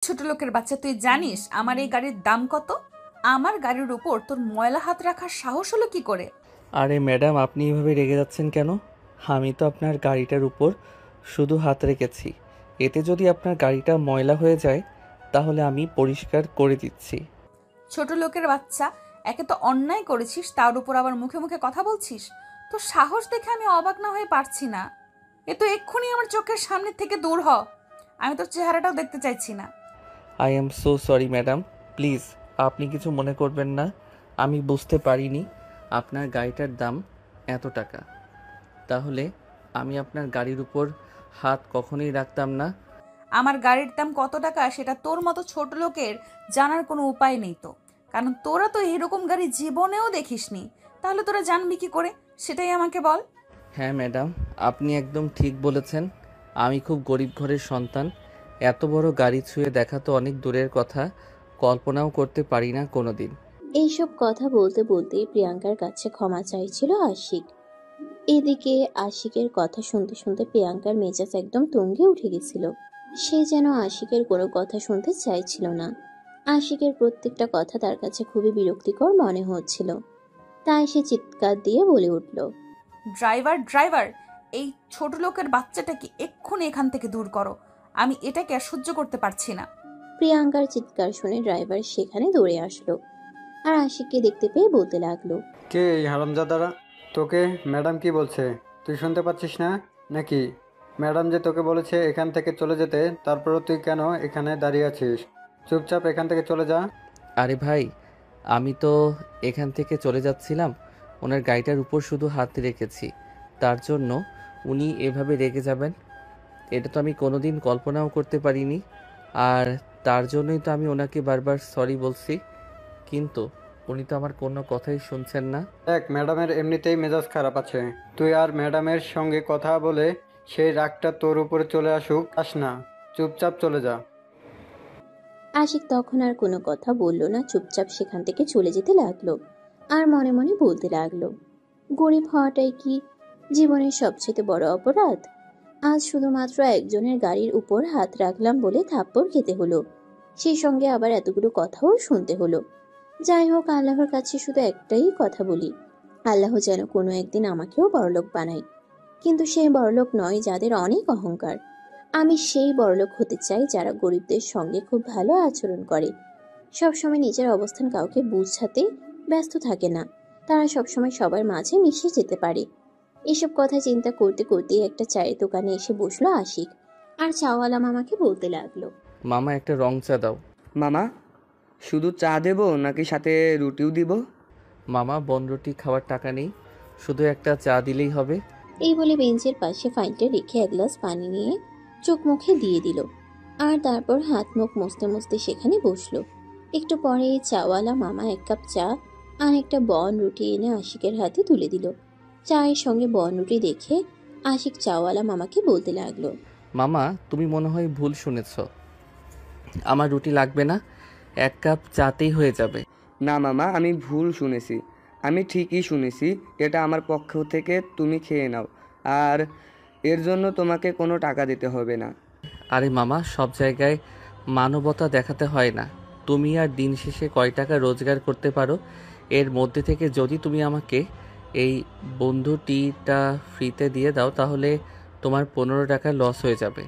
ছোট লোকের বাচ্চা, তুই জানিস আমার এই গাড়ির দাম কত? আমার গাড়ির উপর তোর ময়লা হাত রাখার সাহস হলো কি করে? আরে ম্যাডাম, আপনি এভাবে রেগে যাচ্ছেন কেন? আমি তো আপনার গাড়িটার উপর শুধু হাত রেখেছি। এতে যদি আপনার গাড়িটা ময়লা হয়ে যায় তাহলে আমি পরিষ্কার করে দিচ্ছি। ছোট লোকের বাচ্চা, একে তো অন্যায় করেছিস, তার উপর আবার মুখে মুখে কথা বলছিস। তোর সাহস দেখে আমি অবাক না হয়ে পারছি না। এ তো এক্ষুনি আমার চোখের সামনে থেকে দূর হ। আমি তোর চেহারাটাও দেখতে চাইছি না। I am so sorry madam, please আপনি কিছু মনে করবেন না। আমি বুঝতে পারিনি আপনার গাড়িটার দাম এত টাকা। তাহলে আমি আপনার গাড়ির উপর হাত কখনোই রাখতাম না। আমার গাড়ির দাম কত টাকা সেটা তোর মতো ছোট লোকের জানার কোনো উপায় নেই তো। কারণ তোরা তো এরকম গাড়ি জীবনেও দেখিসনি। তাহলে তোরা জানবি কি করে, সেটাই আমাকে বল। হ্যাঁ ম্যাডাম, আপনি একদম ঠিক বলেছেন। আমি খুব গরিব ঘরের সন্তান। এত বড় গাড়ি ছুঁয়ে দেখা তো অনেক দূরের কথা, কল্পনাও করতে পারি না কোনো দিন। এইসব কথা বলতে বলতেই প্রিয়াঙ্কার কাছে ক্ষমা চাইছিল আশিক। এদিকে আশিকের কথা শুনতে শুনতে প্রিয়াঙ্কার মেজাজ একদম তুঙ্গে উঠে গেছিল। সে যেন আশিকের কোনো কথা শুনতে চাইছিল না। আশিকের প্রত্যেকটা কথা তার কাছে খুবই বিরক্তিকর মনে হচ্ছিল। তাই সে চিৎকার দিয়ে বলে উঠল, ড্রাইভার, ড্রাইভার, এই ছোট লোকের বাচ্চাটাকে এক্ষুনি এখান থেকে দূর করো। আমি এটাকে আর সহ্য করতে পারছি না। প্রিয়াঙ্কার চিৎকার শুনে ড্রাইভার সেখানে দৌড়ে আসলো আর আশিককে দেখতে পেয়ে বলতে লাগলো, কে এই হারামজাদারা? তোকে ম্যাডাম কি বলছে তুই শুনতে পাচ্ছিস না নাকি? ম্যাডাম যে তোকে বলেছে এখান থেকে চলে যেতে, তারপরও তুই কেন এখানে দাঁড়িয়ে আছিস? চুপচাপ এখান থেকে চলে যা। আরে ভাই, আমি তো এখান থেকে চলে যাচ্ছিলাম, ওনার গাড়িটার উপর শুধু হাত রেখেছি, তার জন্য উনি এভাবে রেগে যাবেন এটা তো আমি কোনোদিন কল্পনাও করতে পারিনি। আর তার জন্যই তো আমি ওনাকে বারবার সরি বলছি, কিন্তু উনি তো আমার কোনো কথাই শুনছেন না। দেখ, ম্যাডামের এমনিতেই মেজাজ খারাপ আছে। তুই আর ম্যাডামের সঙ্গে কথা বলে সেই রাগটা তোর উপরে চলে আসুক আস না। চুপচাপ চলে যা। আশিক তখন আর কোনো কথা বলল না, চুপচাপ সেখান থেকে চলে যেতে লাগলো। আর মনে মনে বলতে লাগলো, গরিব হওয়াটাই কি জীবনের সবচেয়ে বড় অপরাধ? আজ শুধুমাত্র একজনের গাড়ির উপর হাত রাখলাম বলে থাপ্পড় খেতে হলো, সেই সঙ্গে আবার এতগুলো কথাও শুনতে হলো। যাই হোক, আল্লাহর কাছে শুধু একটাই কথা বলি, আল্লাহ যেন কোনো একদিন আমাকেও বড়লোক বানায়। কিন্তু সেই বড়লোক নয় যাদের অনেক অহংকার। আমি সেই বড়লোক হতে চাই যারা গরিবদের সঙ্গে খুব ভালো আচরণ করে, সবসময় নিজের অবস্থান কাউকে বুঝাতে ব্যস্ত থাকে না, তারা সবসময় সবার মাঝে মিশে যেতে পারে। এসব কথা চিন্তা করতে করতে একটা চায়ের দোকানে এসে বসলো আশিক। আর চাওয়ালা মামাকে বলতে লাগলো, মামা একটা রং চা দাও। মামা, শুধু চা দেবো নাকি সাথে রুটিও দিব? মামা, বনরুটি খাওয়ার টাকা নেই, শুধু একটা চা দিলেই হবে। এই বলে বেঞ্চের পাশে ফাইলটা রেখে এক গ্লাস পানি নিয়ে চোখ মুখে দিয়ে দিল। আর তারপর হাত মুখ মুছতে মুছতে সেখানে বসলো। একটু পরে চাওয়ালা মামা এক কাপ চা আর একটা বন রুটি এনে আশিকের হাতে তুলে দিল। চায়ের সঙ্গে বন রুটি দেখে আশিক চাওয়ালা মামাকে বলতে লাগলো, মামা, তুমি মনে হয় ভুল শুনেছ, আমার রুটি লাগবে না, এক কাপ চাতেই হয়ে যাবে। না মামা, আমি ভুল শুনেছি। আমি ঠিকই শুনেছি, এটা আমার পক্ষ থেকে তুমি খেয়ে নাও, আর এর জন্য তোমাকে কোনো টাকা দিতে হবে না। আরে মামা, সব জায়গায় মানবতা দেখাতে হয় না। তুমি আর দিন শেষে কয় টাকা রোজগার করতে পারো, এর মধ্যে থেকে যদি তুমি আমাকে এই বন্ধু টিটা ফ্রিতে দিয়ে দাও তাহলে তোমার 15 টাকা লস হয়ে যাবে।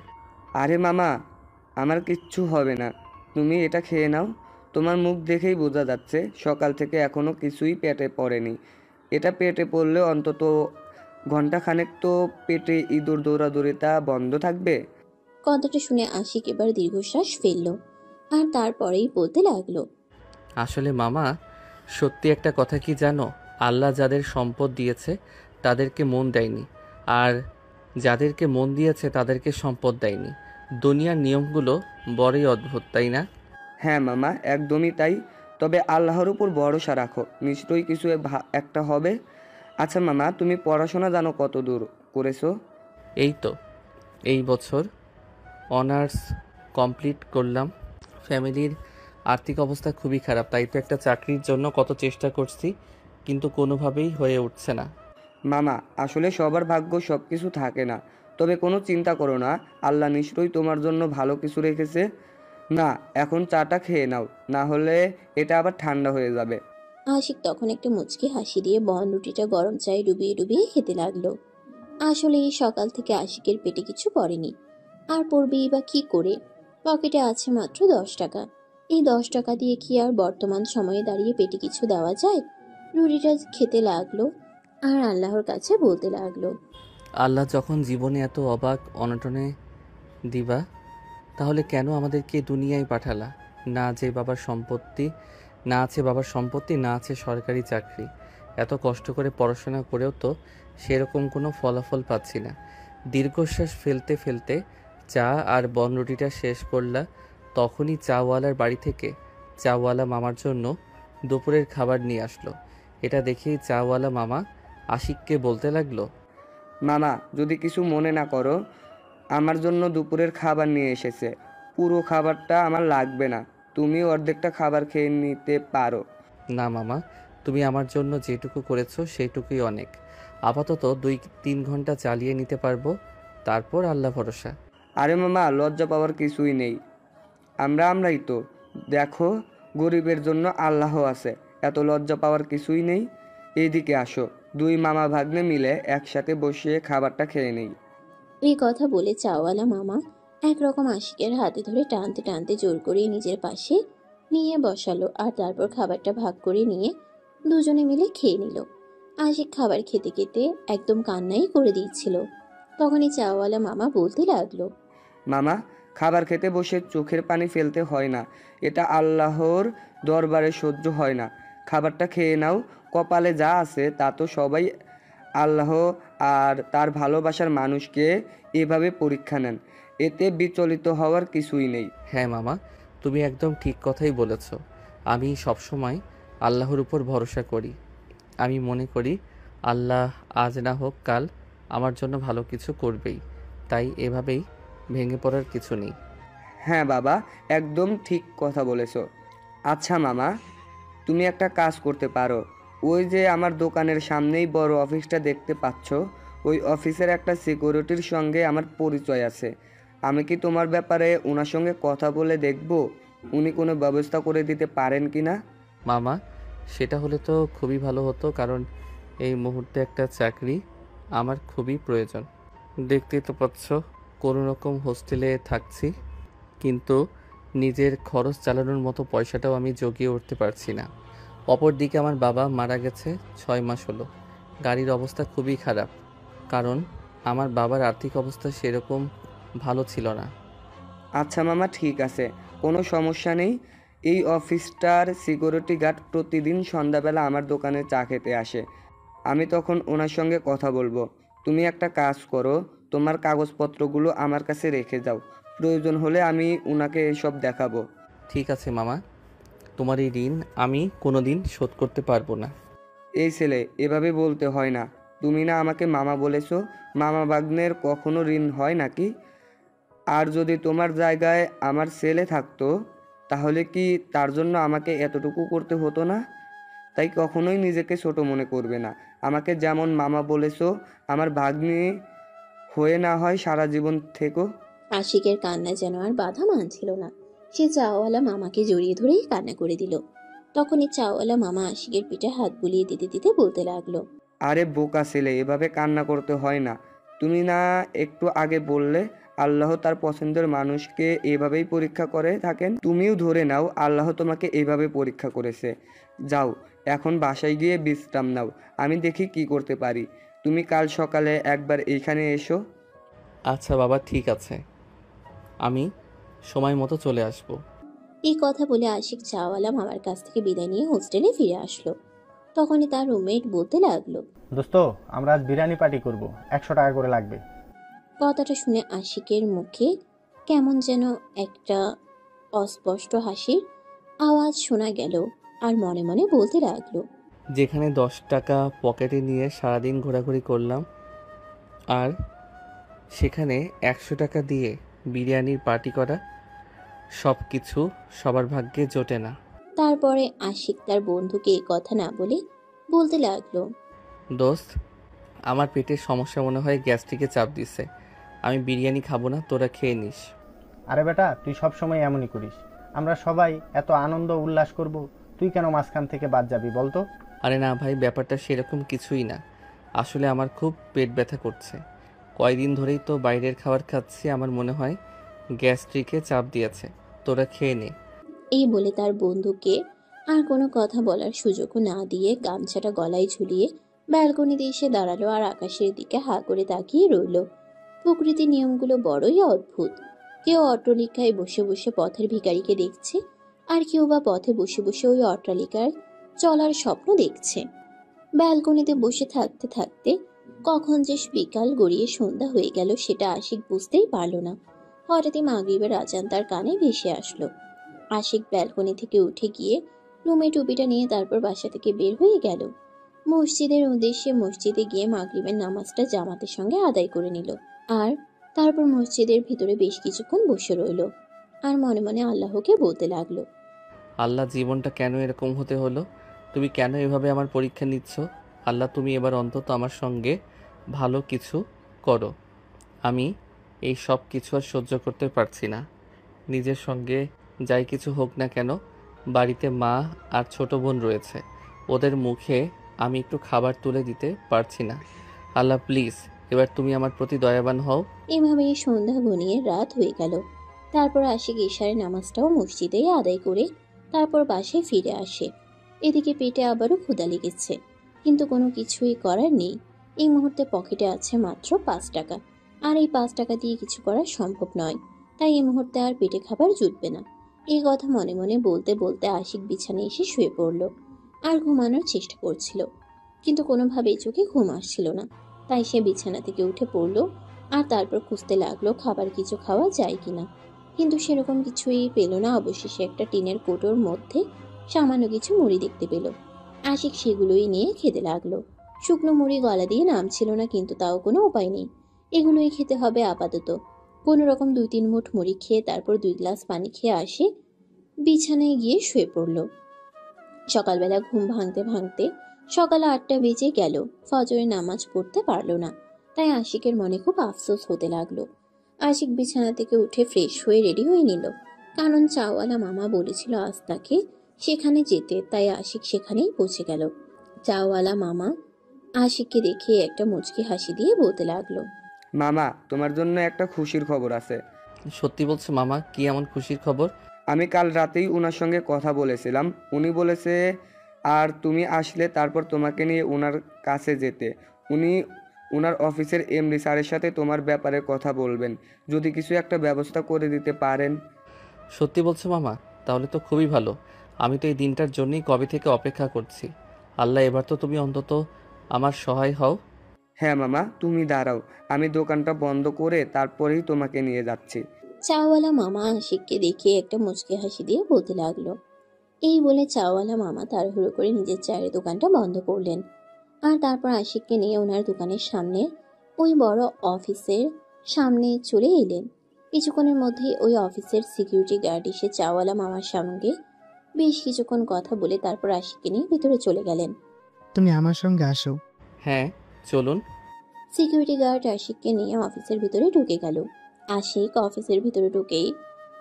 আরে মামা, আমার কিচ্ছু হবে না, তুমি এটা খেয়ে নাও। তোমার মুখ দেখেই বোঝা যাচ্ছে সকাল থেকে এখনো কিছুই পেটে পড়েনি। এটা পেটে পড়লে অন্তত ঘন্টাখানেক তো পেটে ইঁদুর দৌড়াদৌড়িটা বন্ধ থাকবে। কথাটা শুনে আশিক এবার দীর্ঘশ্বাস ফেলল আর তারপরেই বলতে লাগলো, আসলে মামা, সত্যি একটা কথা কি জানো, আল্লাহ যাদের সম্পদ দিয়েছে তাদেরকে মন দেয়নি, আর যাদেরকে মন দিয়েছে তাদেরকে সম্পদ দেয়নি। দুনিয়ার নিয়মগুলো বড়ই অদ্ভুত, তাই না? হ্যাঁ মামা, একদমই তাই। তবে আল্লাহর উপর ভরসা রাখো, নিশ্চয়ই কিছু একটা হবে। আচ্ছা মামা, তুমি পড়াশোনা জানো কত দূর করেছো? এই তো এই বছর অনার্স কমপ্লিট করলাম। ফ্যামিলির আর্থিক অবস্থা খুবই খারাপ, তাই তো একটা চাকরির জন্য কত চেষ্টা করছি, কিন্তু কোনোভাবেই হয়ে উঠছে না। মামা, আসলে সবার ভাগ্য সব কিছু থাকে না। তবে কোনো চিন্তা করো না, আল্লাহ নিশ্চয়ই তোমার জন্য ভালো কিছু রেখেছে। না, এখন চাটা খেয়ে নাও, না হলে এটা আবার ঠান্ডা হয়ে যাবে। আশিক তখন একটা মুচকি হাসি দিয়ে বনরুটিটা গরম চায়ে ডুবিয়ে ডুবিয়ে খেতে লাগলো। আসলে এই সকাল থেকে আশিকের পেটে কিছু পড়েনি, আর পড়বেই বা কি করে? পকেটে আছে মাত্র 10 টাকা। এই 10 টাকা দিয়ে কি আর বর্তমান সময়ে দাঁড়িয়ে পেটে কিছু দেওয়া যায়? রুটিটা খেতে লাগলো আর আল্লাহর কাছে বলতে লাগলো, আল্লাহ যখন জীবনে এত অবাক অনটনে দিবা, তাহলে কেন আমাদেরকে দুনিয়ায় পাঠালা? না আছে বাবার সম্পত্তি, না আছে সরকারি চাকরি। এত কষ্ট করে পড়াশোনা করেও তো সেরকম কোনো ফলাফল পাচ্ছি না। দীর্ঘশ্বাস ফেলতে ফেলতে চা আর বনরুটিটা শেষ করলা, তখনই চাওয়ালার বাড়ি থেকে চাওয়ালা মামার জন্য দুপুরের খাবার নিয়ে আসলো। এটা দেখেই চাওয়ালা মামা আশিককে বলতে লাগলো, মামা, যদি কিছু মনে না করো, আমার জন্য দুপুরের খাবার নিয়ে এসেছে। পুরো খাবারটা আমার লাগবে না, তুমি অর্ধেকটা খাবার খেয়ে নিতে পারো। না মামা, তুমি আমার জন্য যেটুকু করেছো সেইটুকুই অনেক। আপাতত 2-3 ঘন্টা চালিয়ে নিতে পারবো, তারপর আল্লাহ ভরসা। আরে মামা, লজ্জা পাওয়ার কিছুই নেই। আমরাই তো। দেখো, গরিবের জন্য আল্লাহ আছে, এত লজ্জা পাওয়ার কিছুই নেই। এইদিকে আসো, দুই মামা ভাগ্নে মিলে একসাথে বসে খাবারটা খেয়ে নেই। এই কথা বলে চাওয়ালা মামা একরকম আশিকের হাতে ধরে টানতে টানতে জোর করে নিজের পাশে নিয়ে বসালো, আর তারপর খাবারটা ভাগ করে নিয়ে দুজনে মিলে খেয়ে নিল। আশিক খাবার খেতে খেতে একদম কান্নাই করে দিচ্ছিল। তখনই চাওয়ালা মামা বলতে লাগলো, মামা, খাবার খেতে বসে চোখের পানি ফেলতে হয় না, এটা আল্লাহর দরবারে সহ্য হয় না। খাবারটা খেয়ে নাও, কপালে যা আছে তা তো সবাই আল্লাহ আর তার ভালোবাসার মানুষকে এভাবে পরীক্ষা নেন, এতে বিচলিত হওয়ার কিছুই নেই। হ্যাঁ মামা, তুমি একদম ঠিক কথাই বলেছ। আমি সবসময় আল্লাহর উপর ভরসা করি। আমি মনে করি আল্লাহ আজ না হোক কাল আমার জন্য ভালো কিছু করবেই, তাই এভাবেই ভেঙে পড়ার কিছু নেই। হ্যাঁ বাবা, একদম ঠিক কথা বলেছ। আচ্ছা মামা, তুমি একটা কাজ করতে পারো। ওই যে আমার দোকানের সামনেই বড় অফিসটা দেখতে পাচ্ছ, ওই অফিসের একটা সিকিউরিটির সঙ্গে আমার পরিচয় আছে। আমি কি তোমার ব্যাপারে ওনার সঙ্গে কথা বলে দেখব উনি কোনো ব্যবস্থা করে দিতে পারেন কি না? মামা, সেটা হলে তো খুবই ভালো হতো, কারণ এই মুহূর্তে একটা চাকরি আমার খুবই প্রয়োজন। দেখতেই তো পাচ্ছ, কোনো রকম হোস্টেলে থাকছি, কিন্তু নিজের খরচ চালানোর মতো পয়সাটাও আমি জগিয়ে উঠতে পারছি না। অপরদিকে আমার বাবা মারা গেছে 6 মাস হলো। গাড়ির অবস্থা খুবই খারাপ, কারণ আমার বাবার আর্থিক অবস্থা সেরকম ভালো ছিল না। আচ্ছা মামা, ঠিক আছে, কোনো সমস্যা নেই। এই অফিসটার সিকিউরিটি গার্ড প্রতিদিন সন্ধ্যাবেলা আমার দোকানে চা খেতে আসে। আমি তখন ওনার সঙ্গে কথা বলবো। তুমি একটা কাজ করো, তোমার কাগজপত্রগুলো আমার কাছে রেখে যাও, প্রয়োজন হলে আমি ওনাকে এসব দেখাবো। ঠিক আছে মামা, তোমার এই ঋণ আমি কোনোদিন শোধ করতে পারবো না। এই ছেলে, এভাবে বলতে হয় না। তুমি না আমাকে মামা বলেছো, মামা ভাগ্নের কখনো ঋণ হয় নাকি? আর যদি তোমার জায়গায় আমার ছেলে থাকতো, তাহলে কি তার জন্য আমাকে এতটুকু করতে হতো না? তাই কখনোই নিজেকে ছোট মনে করবে না। আমাকে যেমন মামা বলেছো, আমার ভাগ্নি হয়ে না হয় সারা জীবন থেকো। আশিকের কান্না যেন আর বাধা মানছিল না। সে চাওয়ালা মামাকে জড়িয়ে ধরেই কান্না করে দিল। তখনই চাওয়ালা মামা আশিকের পিঠে হাত বুলিয়ে দিতে দিতে বলতে লাগলো, আরে বোকা ছেলে, এভাবে কান্না করতে হয় না। তুমি না একটু আগে বললে আল্লাহ তার পছন্দের মানুষকে এভাবেই পরীক্ষা করে থাকেন? তুমিও ধরে নাও আল্লাহ তোমাকে এইভাবে পরীক্ষা করেছে। যাও, এখন বাসায় গিয়ে বিশ্রাম নাও, আমি দেখি কি করতে পারি। তুমি কাল সকালে একবার এইখানে এসো। আচ্ছা বাবা, ঠিক আছে, আমি সময় মতো চলে আসবো। এই কথা বলে আশিক চাওয়ালা মামার কাছ থেকে বিদায় নিয়ে হোস্টেলে ফিরে আসলো। তখনই তার রুমমেট বলতে লাগলো, দোস্ত, আমরা আজ বিরিয়ানি পার্টি করব, 100 টাকা করে লাগবে। কথাটা শুনে আশিকের মুখে কেমন যেন একটা অস্পষ্ট হাসির আওয়াজ শোনা গেল, আর মনে মনে বলতে লাগলো, যেখানে 10 টাকা পকেটে নিয়ে সারাদিন ঘোরাঘুরি করলাম, আর সেখানে 100 টাকা দিয়ে বিরিয়ানির পার্টি করা, সব কিছু সবার ভাগ্যে জোটে না। তারপরে আশিক তার বন্ধুকে এই কথা না বলে বলতে লাগলো, দোস্ত, আমার পেটের সমস্যা মনে হয় গ্যাস্ট্রিকে চাপ দিছে। আমি বিরিয়ানি খাবো না, তোরা খেয়ে নিস। আরে বেটা, তুই সব সময় এমনই করিস। আমরা সবাই এত আনন্দ উল্লাস করব, তুই কেন মাঝখান থেকে বাদ যাবি বলতো? আরে না ভাই, ব্যাপারটা সেরকম কিছুই না। আসলে আমার খুব পেট ব্যথা করছে। কয়দিন ধরেই তো বাইরের খাবার খাচ্ছি, আমার মনে হয় গ্যাস্ট্রিকে চাপ দিয়েছে। তোরা খেয়ে নে। এই বলে তার বন্ধুকে আর কোনো কথা বলার সুযোগও না দিয়ে গামছাটা গলায় ঝুলিয়ে ব্যালকনিতে এসে দাঁড়ালো আর আকাশের দিকে হা করে তাকিয়ে রইল। প্রকৃতির নিয়মগুলো বড়ই অদ্ভুত। কেউ অট্টালিকায় বসে বসে পথের ভিখারিকে দেখছে, আর কেউ বা পথে বসে বসে ওই অট্টালিকার চলার স্বপ্ন দেখছে। ব্যালকনিতে বসে থাকতে থাকতে কখন যে বিকাল গড়িয়ে সন্ধ্যা হয়ে গেল সেটা আশিক বুঝতেই পারল না। হঠাৎই মাগরিবের আজান তার কানে ভেসে আসলো। আশিক ব্যালকনি থেকে উঠে গিয়ে রুমে টুপিটা নিয়ে তারপর বাসা থেকে বের হয়ে গেল। মসজিদের উদ্দেশ্যে মসজিদে গিয়ে মাগরিবের নামাজটা জামাতের সঙ্গে আদায় করে নিল। আর তারপর মসজিদের ভিতরে বেশ কিছুক্ষণ বসে রইল আর মনে মনে আল্লাহকে বলতে লাগলো, আল্লাহ, জীবনটা কেন এরকম হতে হলো? তুমি কেন এভাবে আমার পরীক্ষা নিচ্ছ? আল্লাহ, তুমি এবার অন্তত আমার সঙ্গে ভালো কিছু করো। আমি এই সব কিছু আর সহ্য করতে পারছি না। নিজের সঙ্গে যাই কিছু হোক না কেন, বাড়িতে মা আর ছোট বোন রয়েছে, ওদের মুখে আমি একটু খাবার তুলে দিতে পারছি না। আল্লাহ প্লিজ, এবার তুমি আমার প্রতি দয়াবান হও। এভাবেই সন্ধ্যা ঘনিয়ে রাত হয়ে গেল। তারপর আশিক ঈশারের নামাজটাও মসজিদেই আদায় করে তারপর বাসায় ফিরে আসে। এদিকে পেটে আবারও ক্ষুধা লেগেছে, কিন্তু কোনো কিছুই করার নেই। এই মুহূর্তে পকেটে আছে মাত্র 5 টাকা, আর এই 5 টাকা দিয়ে কিছু করা সম্ভব নয়। তাই এই মুহূর্তে আর পেটে খাবার জুটবে না। এই কথা মনে মনে বলতে বলতে আশিক বিছানায় এসে শুয়ে পড়ল আর ঘুমানোর চেষ্টা করছিল, কিন্তু কোনোভাবেই চোখে ঘুম আসছিল না। তাই সে বিছানা থেকে উঠে পড়ল আর তারপর খুঁজতে লাগলো খাবার কিছু খাওয়া যায় কিনা, কিন্তু সেরকম কিছুই পেল না। অবশেষে একটা টিনের কৌটোর মধ্যে সামান্য কিছু মুড়ি দেখতে পেল। আশিক সেগুলোই নিয়ে খেতে লাগলো। শুকনো মুড়ি গলা দিয়ে নামছিল না, কিন্তু তাও কোনো উপায় নেই, এগুলোই খেতে হবে আপাতত। কোনো রকম 2-3 মুঠ মুড়ি খেয়ে তারপর 2 গ্লাস পানি খেয়ে আসে বিছানায় গিয়ে শুয়ে পড়ল। সকালবেলা ঘুম ভাঙতে ভাঙতে সকাল 8টা বেজে গেল। ফজরের নামাজ পড়তে পারলো না, তাই আশিকের মনে খুব আফসোস হতে লাগলো। আশিক বিছানা থেকে উঠে ফ্রেশ হয়ে রেডি হয়ে নিল, কারণ চাওয়ালা মামা বলেছিল আজ তাকে সেখানে যেতে, তাই আশিক সেখানেই পৌঁছে গেল। চাওয়ালা মামা আশিককে দেখে একটা মুচকি হাসি দিয়ে বলতে লাগলো, মামা, তোমার জন্য একটা খুশির খবর আছে। সত্যি বলছো মামা? কি এমন খুশির খবর? আমি কাল রাতেই ওনার সঙ্গে কথা বলেছিলাম। উনি বলেছে আর তুমি আসলে তারপর তোমাকে নিয়ে ওনার কাছে যেতে। উনি ওনার অফিসের এমডি স্যারের সাথে তোমার ব্যাপারে কথা বলবেন, যদি কিছু একটা ব্যবস্থা করে দিতে পারেন। সত্যি বলছো মামা? তাহলে তো খুবই ভালো। আমি তো এই দিনটার জন্যই কবে থেকে অপেক্ষা করছি। আল্লাহ, এবার তো তুমি অন্তত আমার সহায় হও। হ্যাঁ মামা, তুমি দাঁড়াও, আমি দোকানটা বন্ধ করে তারপরেই তোমাকে নিয়ে যাচ্ছি। চাওয়ালা মামা আশিককে দেখে একটা মুচকি হাসি দিয়ে বলতে লাগলো। এই বলে চাওয়ালা মামা তাড়াহুড়ো করে নিজের চায়ের দোকানটা বন্ধ করলেন আর তারপর আশিককে নিয়ে ওনার দোকানের সামনে ওই বড় অফিসের সামনে চলে এলেন। কিছুক্ষণের মধ্যেই ওই অফিসের সিকিউরিটি গার্ড এসে চাওয়ালা মামার সঙ্গে বেশ কিছুক্ষণ কথা বলে তারপর আশিককে নিয়ে ভিতরে চলে গেলেন। তুমি আমার সঙ্গে আসো। হ্যাঁ, চলুন। সিকিউরিটি গার্ড আশিককে নিয়ে অফিসের ভিতরে ঢুকে গেল। আশিক অফিসের ভিতরে ঢুকেই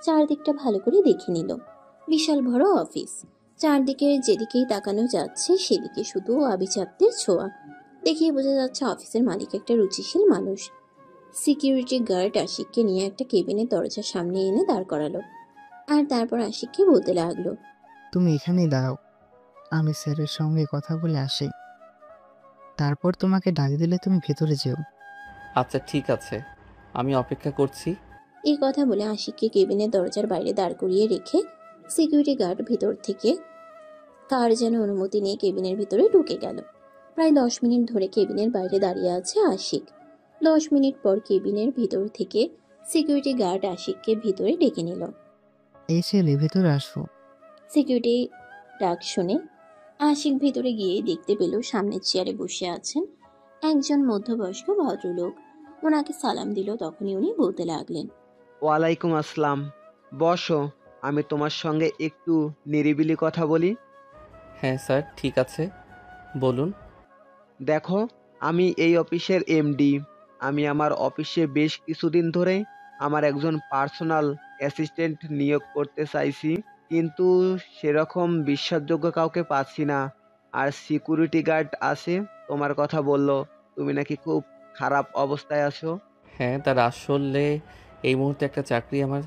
চারদিকটা ভালো করে দেখে নিল। বিশাল বড় অফিস, চারদিকে যেদিকেই তাকানো যাচ্ছে সেদিকে শুধু আভিজাত্যের ছোঁয়া। দেখেই বোঝা যাচ্ছে অফিসের মালিক একটা রুচিশীল মানুষ। সিকিউরিটি গার্ড আশিককে নিয়ে একটা কেবিনের দরজার সামনে এনে দাঁড় করালো আর তারপর আশিককে বলতে লাগলো, তুমি এখানেই দাঁড়াও, আমি স্যারের সঙ্গে কথা বলে আসি, তারপর তোমাকে ডাক দিলে তুমি ভেতরে যেও। আচ্ছা ঠিক আছে, আমি অপেক্ষা করছি। এই কথা বলে আশিককে কেবিনের দরজার বাইরে দাঁড় করিয়ে রেখে সিকিউরিটি গার্ড ভিতর থেকে কার যেন অনুমতি নিয়ে কেবিনের ভিতরে ঢুকে গেল। প্রায় 10 মিনিট ধরে কেবিনের বাইরে দাঁড়িয়ে আছে আশিক। 10 মিনিট পর কেবিনের ভিতর থেকে সিকিউরিটি গার্ড আশিককে ভিতরে ডেকে নিল। এই ছেলে ভেতরে আসো। সিকিউরিটি ডাক শুনে আশিক ভিতরে গিয়ে দেখতে পেল সামনের চেয়ারে বসে আছেন একজন মধ্যবয়স্ক ভদ্রলোক। ওনাকে সালাম দিল, তখনই উনি বলতে লাগলেন, ওয়ালাইকুম আসসালাম। বসো, আমি তোমার সঙ্গে একটু নিরিবিলি কথা বলি। হ্যাঁ স্যার, ঠিক আছে, বলুন। দেখো, আমি এই অফিসের এমডি। আমি আমার অফিসে বেশ কিছুদিন ধরে আমার একজন পার্সোনাল অ্যাসিস্ট্যান্ট নিয়োগ করতে চাইছি, কিন্তু সেরকম বিশ্বাসযোগ্য কাউকে পাচ্ছি না। আর সিকিউরিটি গার্ড আছে, তোমার কথা বললো, তুমি নাকি খুব খারাপ অবস্থায় আছো। হ্যাঁ, তার আসলে এই মুহূর্তে একটা চাকরি আমার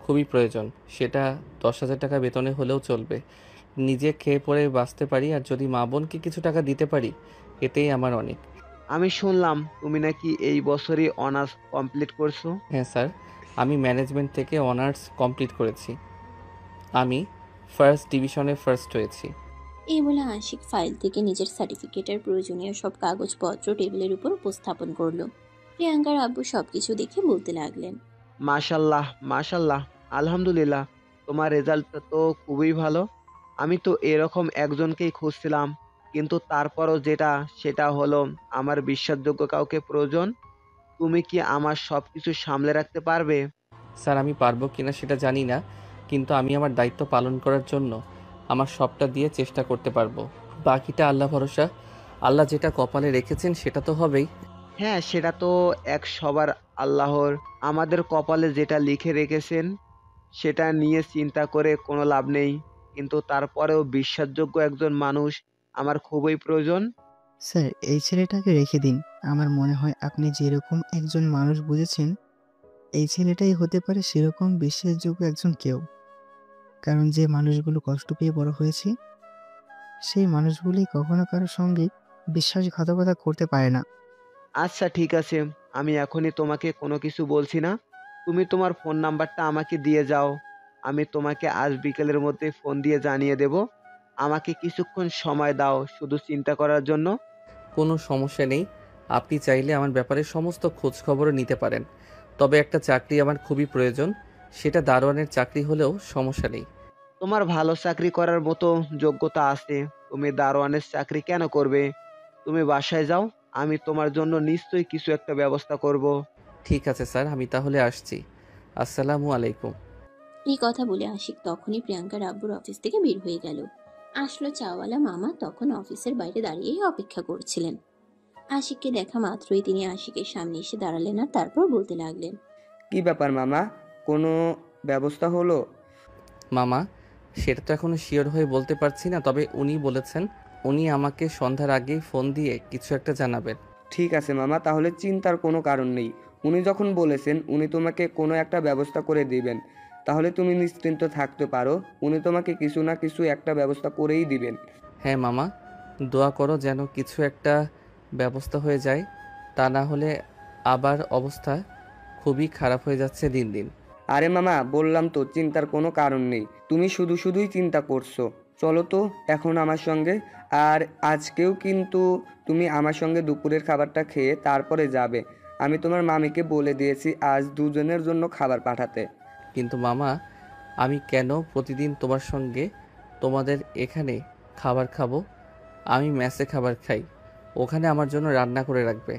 খুবই প্রয়োজন। সেটা 10,000 টাকা বেতনে হলেও চলবে। নিজে খেয়ে পরে বাঁচতে পারি, আর যদি মা বোনকে কিছু টাকা দিতে পারি এতেই আমার অনেক। আমি শুনলাম তুমি নাকি এই বছরই অনার্স কমপ্লিট করছো। হ্যাঁ স্যার, আমি ম্যানেজমেন্ট থেকে অনার্স কমপ্লিট করেছি। আমি ফার্স্ট ডিভিশনে ফার্স্ট হয়েছি। এই বলে আশিক ফাইল থেকে নিজের সার্টিফিকেটের প্রয়োজনীয় সব কাগজপত্র টেবিলের উপর উপস্থাপন করলো। প্রিয়াঙ্কার আব্বু সবকিছু দেখে বলতে লাগলেন, মাশাল্লাহ, মাশাল্লাহ, আলহামদুলিল্লাহ, তোমার রেজাল্ট তো খুবই ভালো। আমি তো এরকম একজনকেই খুঁজছিলাম, কিন্তু তারপরও সেটা হলো আমার বিশ্বাসযোগ্য কাউকে প্রয়োজন। তুমি কি আমার সবকিছু সামলে রাখতে পারবে? স্যার, আমি পারবো কিনা সেটা জানি না, কিন্তু আমি আমার দায়িত্ব পালন করার জন্য আমার সবটা দিয়ে চেষ্টা করতে পারবো। বাকিটা আল্লাহ ভরসা। আল্লাহ যেটা কপালে রেখেছেন সেটা তো হবেই। হ্যাঁ, সেটা তো সবার আল্লাহর। আমাদের কপালে যেটা লিখে রেখেছেন সেটা নিয়ে চিন্তা করে কোনো লাভ নেই, কিন্তু তারপরেও বিশ্বাসযোগ্য একজন মানুষ আমার খুবই প্রয়োজন। স্যার, এই ছেলেটাকে রেখে দিন। আমার মনে হয় আপনি যেরকম একজন মানুষ বুঝেছেন, এই ছেলেটাই হতে পারে সেরকম বিশ্বাসযোগ্য একজন কেউ। কারণ যে মানুষগুলো কষ্ট পেয়ে বড় হয়েছে, সেই মানুষগুলি কখনো কারোর সঙ্গে বিশ্বাসঘাতকতা করতে পারে না। আচ্ছা, ঠিক আছে, আমি এখনই তোমাকে কোনো কিছু বলছি না। তুমি তোমার ফোন নাম্বারটা আমাকে দিয়ে যাও। আমি তোমাকে আজ বিকেলের মধ্যে ফোন দিয়ে জানিয়ে দেব। আমাকে কিছুক্ষণ সময় দাও শুধু চিন্তা করার জন্য। কোনো সমস্যা নেই। আপনি চাইলে আমার ব্যাপারে সমস্ত খোঁজ খবরও নিতে পারেন। তবে একটা চাকরি আমার খুবই প্রয়োজন। সেটা দারোয়ানের চাকরি হলেও সমস্যা নেই। তোমার ভালো চাকরি করার মতো যোগ্যতা আছে, তুমি দারোয়ানের চাকরি কেন করবে? তুমি বাসায় যাও, আমি তোমার জন্য নিশ্চয়ই কিছু একটা ব্যবস্থা করব। ঠিক আছে স্যার, আমি তাহলে আসছি। আসসালামু আলাইকুম। এই কথা বলে আশিক তখনই প্রিয়াঙ্কার আব্বুর অফিস থেকে বের হয়ে গেল। আসলো চাওয়ালা মামা তখন অফিসের বাইরে দাঁড়িয়ে অপেক্ষা করছিলেন। আশিককে দেখা মাত্রই তিনি আশিকের সামনে এসে দাঁড়ালেন আর তারপর বলতে লাগলেন, কি ব্যাপার মামা, কোনো ব্যবস্থা হলো? মামা, সেটা তো এখনো শিওর হয়ে বলতে পারছি না, তবে উনি বলেছেন উনি আমাকে সন্ধ্যার আগেই ফোন দিয়ে কিছু একটা জানাবেন। ঠিক আছে মামা, তাহলে চিন্তার কোনো কারণ নেই। উনি যখন বলেছেন উনি তোমাকে কোনো একটা ব্যবস্থা করে দিবেন, তাহলে তুমি নিশ্চিন্ত থাকতে পারো। উনি তোমাকে কিছু না কিছু একটা ব্যবস্থা করেই দিবেন। হ্যাঁ মামা, দোয়া করো যেন কিছু একটা ব্যবস্থা হয়ে যায়, তা না হলে আবার অবস্থা খুবই খারাপ হয়ে যাচ্ছে দিন দিন। আরে মামা, বললাম তো চিন্তার কোনো কারণ নেই। তুমি শুধুই চিন্তা করছো। চলো তো এখন আমার সঙ্গে। আর আজকেও কিন্তু তুমি আমার সঙ্গে দুপুরের খাবারটা খেয়ে তারপরে যাবে। আমি তোমার মামিকে বলে দিয়েছি আজ দুজনের জন্য খাবার পাঠাতে। কিন্তু মামা, আমি কেন প্রতিদিন তোমার সঙ্গে তোমাদের এখানে খাবার খাবো? আমি মেসে খাবার খাই, ওখানে আমার জন্য রান্না করে রাখবে।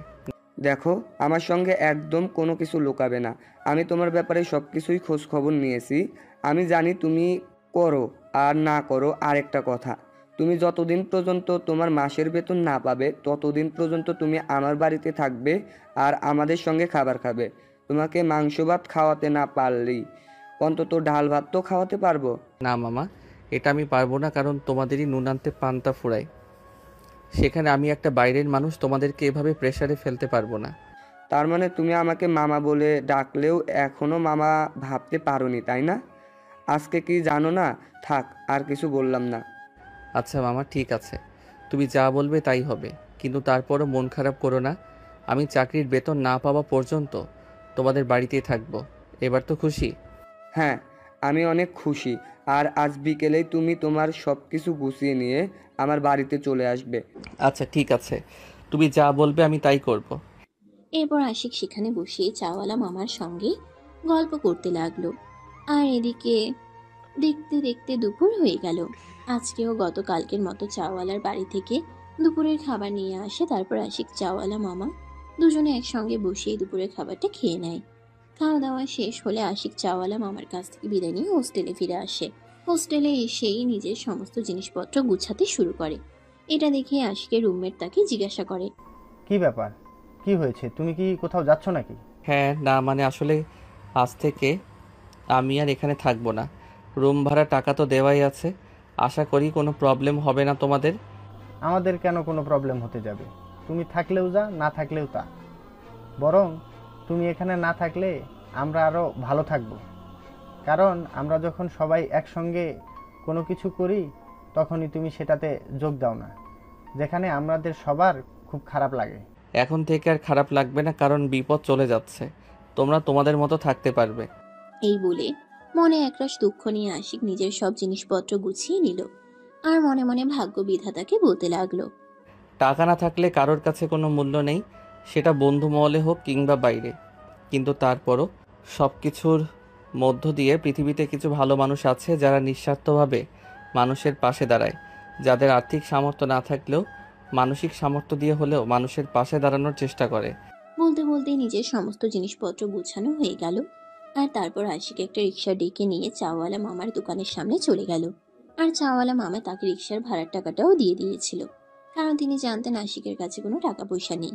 দেখো, আমার সঙ্গে একদম কোনো কিছু লুকাবে না। আমি তোমার ব্যাপারে সব কিছুই খোঁজ খবর নিয়েছি। আমি জানি তুমি করো আর না করো আরেকটা কথা। তুমি যতদিন পর্যন্ত তোমার মাসের বেতন না পাবে ততদিন পর্যন্ত তুমি আমার বাড়িতে থাকবে আর আমাদের সঙ্গে খাবার খাবে। তোমাকে মাংস ভাত খাওয়াতে না পারলেই অন্তত ডাল ভাত তো খাওয়াতে পারবো। না মামা, এটা আমি পারবো না, কারণ তোমাদেরই নুন আনতে পান্তা ফুরায়। সেখানে আমি একটা বাইরের মানুষ, তোমাদেরকে এভাবে প্রেসারে ফেলতে পারবো না। তার মানে তুমি আমাকে মামা বলে ডাকলেও এখনো মামা ভাবতে পারোনি, তাই না? আজকে কি জানো না? থাক, আর কিছু বললাম না। আচ্ছা মামা, ঠিক আছে, তুমি যা বলবে তাই হবে, কিন্তু তারপরও মন খারাপ করো না। আমি চাকরির বেতন না পাওয়া পর্যন্ত তোমাদের বাড়িতেই থাকবো। এবার তো খুশি? হ্যাঁ, আমি অনেক খুশি। আর আজ বিকেলেই তুমি তোমার সব কিছু গুছিয়ে নিয়ে আমার বাড়িতে চলে আসবে। আচ্ছা ঠিক আছে, তুমি যা বলবে আমি তাই করব। এরপর আশিক সেখানে বসে চাওয়ালা মামার সঙ্গে গল্প করতে লাগলো। আর এদিকে দেখতে দেখতে দুপুর হয়ে গেল। আজকেও গতকালকের মতো চাওয়ালার বাড়ি থেকে দুপুরের খাবার নিয়ে আসে। তারপর আশিক চাওয়ালা মামা দুজনে একসঙ্গে বসেই দুপুরের খাবারটা খেয়ে নেয়। খাওয়া দাওয়া শেষ হলে আশিক চাওয়ালা মামার কাছ থেকে বিদায় নিয়ে হোস্টেলে ফিরে আসে। হোস্টেলে এসেই নিজের সমস্ত জিনিসপত্র গুছাতে শুরু করে। এটা দেখে আশিকের রুমমেট তাকে জিজ্ঞাসা করে, কি ব্যাপার, কি হয়েছে? তুমি কি কোথাও যাচ্ছ নাকি? হ্যাঁ, না মানে আসলে আজ থেকে আমি আর এখানে থাকবো না। রুম ভাড়া টাকা তো দেওয়াই আছে। আশা করি কোনো প্রবলেম হবে না তোমাদের। আমাদের কেন কোনো প্রবলেম হতে যাবে? তুমি থাকলেও যা, না থাকলেও তা। বরং তুমি এখানে না থাকলে আমরা আরও ভালো থাকব। কারণ আমরা যখন সবাই একসঙ্গে কোনো কিছু করি তখনই তুমি সেটাতে যোগ দাও না, যেখানে আমাদের সবার খুব খারাপ লাগে। এখন থেকে আর খারাপ লাগবে না, কারণ বিপদ চলে যাচ্ছে। তোমরা তোমাদের মতো থাকতে পারবে। এই বলে মনে একরাশ দুঃখ নিয়ে আশিক নিজের সব জিনিসপত্র গুছিয়ে নিল আর মনে মনে ভাগ্য বিধাতাকে বলতে লাগলো, টাকা না থাকলে কারোর কাছে কোনো মূল্য নেই, সেটা বন্ধু মহলে হোক কিংবা বাইরে। কিন্তু তারপরও সব কিছুর মধ্য দিয়ে পৃথিবীতে কিছু ভালো মানুষ আছে যারা নিঃস্বার্থভাবে মানুষের পাশে দাঁড়ায়, যাদের আর্থিক সামর্থ্য না থাকলেও মানসিক সামর্থ্য দিয়ে হলেও মানুষের পাশে দাঁড়ানোর চেষ্টা করে। বলতে বলতে নিজের সমস্ত জিনিসপত্র গুছানো হয়ে গেল আর তারপর আশিক একটা রিক্সা ডেকে নিয়ে চাওয়ালা মামার দোকানের সামনে চলে গেল। আর চাওয়ালা মামা তাকে রিক্সার ভাড়ার টাকাটাও দিয়ে দিয়েছিল, কারণ তিনি জানতেন আশিকের কাছে কোনো টাকা পয়সা নেই।